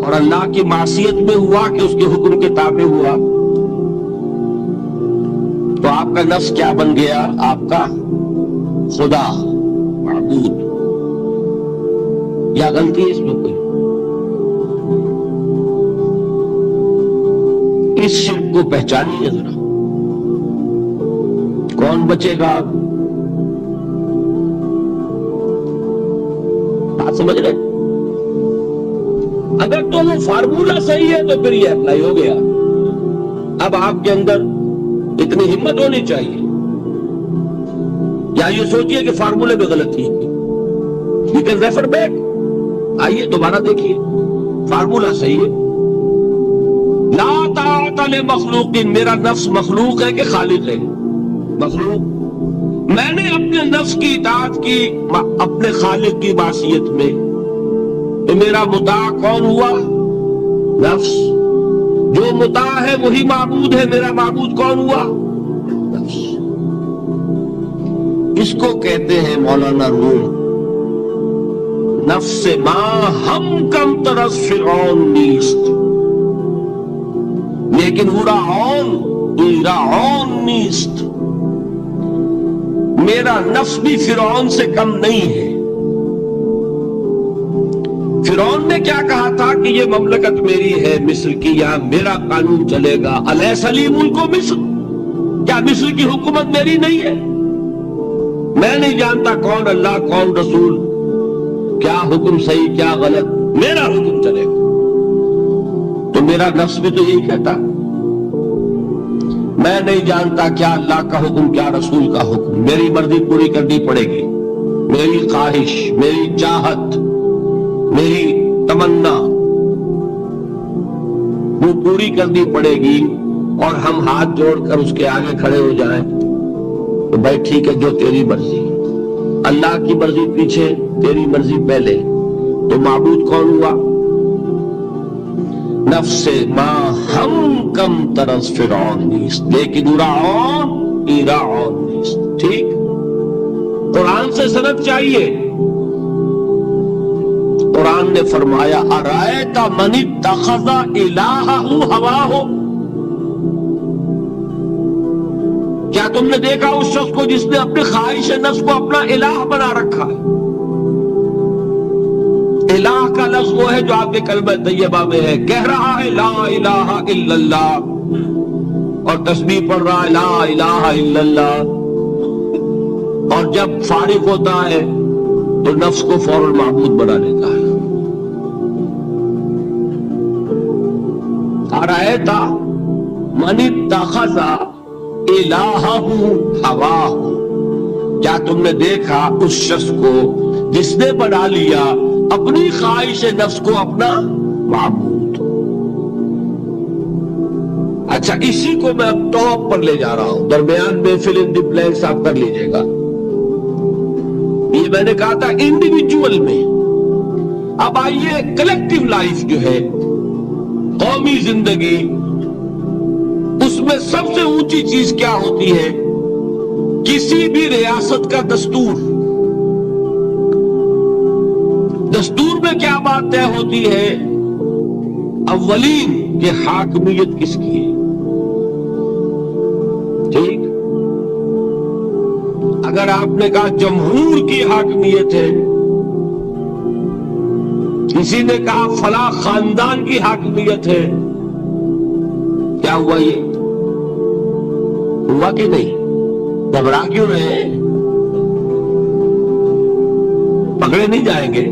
اور اللہ کی معصیت میں ہوا کہ اس کے حکم کے تابع ہوا، تو آپ کا نفس کیا بن گیا؟ آپ کا خدا، معبود۔ یا غلطی ہے اس میں کوئی؟ اس شرک کو پہچانیے ذرا، کون بچے گا؟ بات سمجھ رہے؟ اگر تو وہ فارمولہ صحیح ہے تو پھر یہ اپلائی ہو گیا۔ اب آپ کے اندر اتنی ہمت ہونی چاہیے، یا یہ سوچئے کہ فارمولے میں غلطی ہے، یو کین ریفر بیک، آئیے دوبارہ دیکھیے، فارمولہ صحیح ہے۔ لا طاعت لمخلوق، میرا نفس مخلوق ہے کہ خالق ہے؟ مخلوق۔ میں نے اپنے نفس کی اطاعت کی اپنے خالق کی معصیت میں، تو میرا مطاع کون ہوا؟ نفس۔ جو مطاع ہے وہی معبود ہے، میرا معبود کون ہوا؟ نفس۔ اس کو کہتے ہیں مولانا روم، نفس ما ہم کم ترس فرعون نیست، لیکن ایرعون نیست، میرا نفس بھی فرعون سے کم نہیں ہے۔ فرعون نے کیا کہا تھا کہ یہ مملکت میری ہے مصر کی، یہاں میرا قانون چلے گا، الیس لی ملک مصر، کیا مصر کی حکومت میری نہیں ہے؟ میں نہیں جانتا کون اللہ کون رسول، کیا حکم صحیح کیا غلط، میرا حکم چلے گا۔ تو میرا نفس بھی تو یہی کہتا، میں نہیں جانتا کیا اللہ کا حکم کیا رسول کا حکم، میری مرضی پوری کرنی پڑے گی، میری خواہش، میری چاہت، میری تمنا وہ پوری کرنی پڑے گی، اور ہم ہاتھ جوڑ کر اس کے آگے کھڑے ہو جائیں تو بھائی ٹھیک ہے، جو تیری مرضی، اللہ کی مرضی پیچھے، تیری مرضی پہلے، تو معبود کون ہوا؟ نفس ما ہم کم ترس فرعون نیست، لیکن ایرعون نیست۔ ٹھیک، قرآن سے سند چاہیے۔ قرآن نے فرمایا ارائیت من اتخذ الہہ ہواہ، کیا تم نے دیکھا اس شخص کو جس نے اپنی خواہش نفس کو اپنا الہ بنا رکھا ہے؟ الہ کا لفظ وہ ہے جو آپ کے کلمہ طیبہ میں ہے، کہہ رہا ہے لا الہ الا اللہ، اور تسبیح پڑھ رہا ہے لا الہ الا اللہ، اور جب فارغ ہوتا ہے تو نفس کو فوراً معبود بنا لیتا ہے۔ ارائیت من اتخذ الہہ ہواہ، کیا تم نے دیکھا اس شخص کو جس نے بنا لیا اپنی خواہش نفس کو اپنا معبود؟ اچھا، اسی کو میں اب ٹاپ پر لے جا رہا ہوں، درمیان میں فل ان دی بلینکس آپ کر لیجئے گا۔ یہ میں نے کہا تھا انڈیویجول میں، اب آئیے کلیکٹیو لائف جو ہے، قومی زندگی، اس میں سب سے اونچی چیز کیا ہوتی ہے؟ کسی بھی ریاست کا دستور۔ دستور میں کیا بات طے ہوتی ہے؟ اولین کہ حاکمیت کس کی ہے۔ ٹھیک، اگر آپ نے کہا جمہور کی حاکمیت ہے، کسی نے کہا فلاں خاندان کی حاکمیت ہے، کیا ہوا؟ یہ ہوا کہ نہیں؟ گھبرا کیوں رہے؟ پکڑے نہیں جائیں گے؟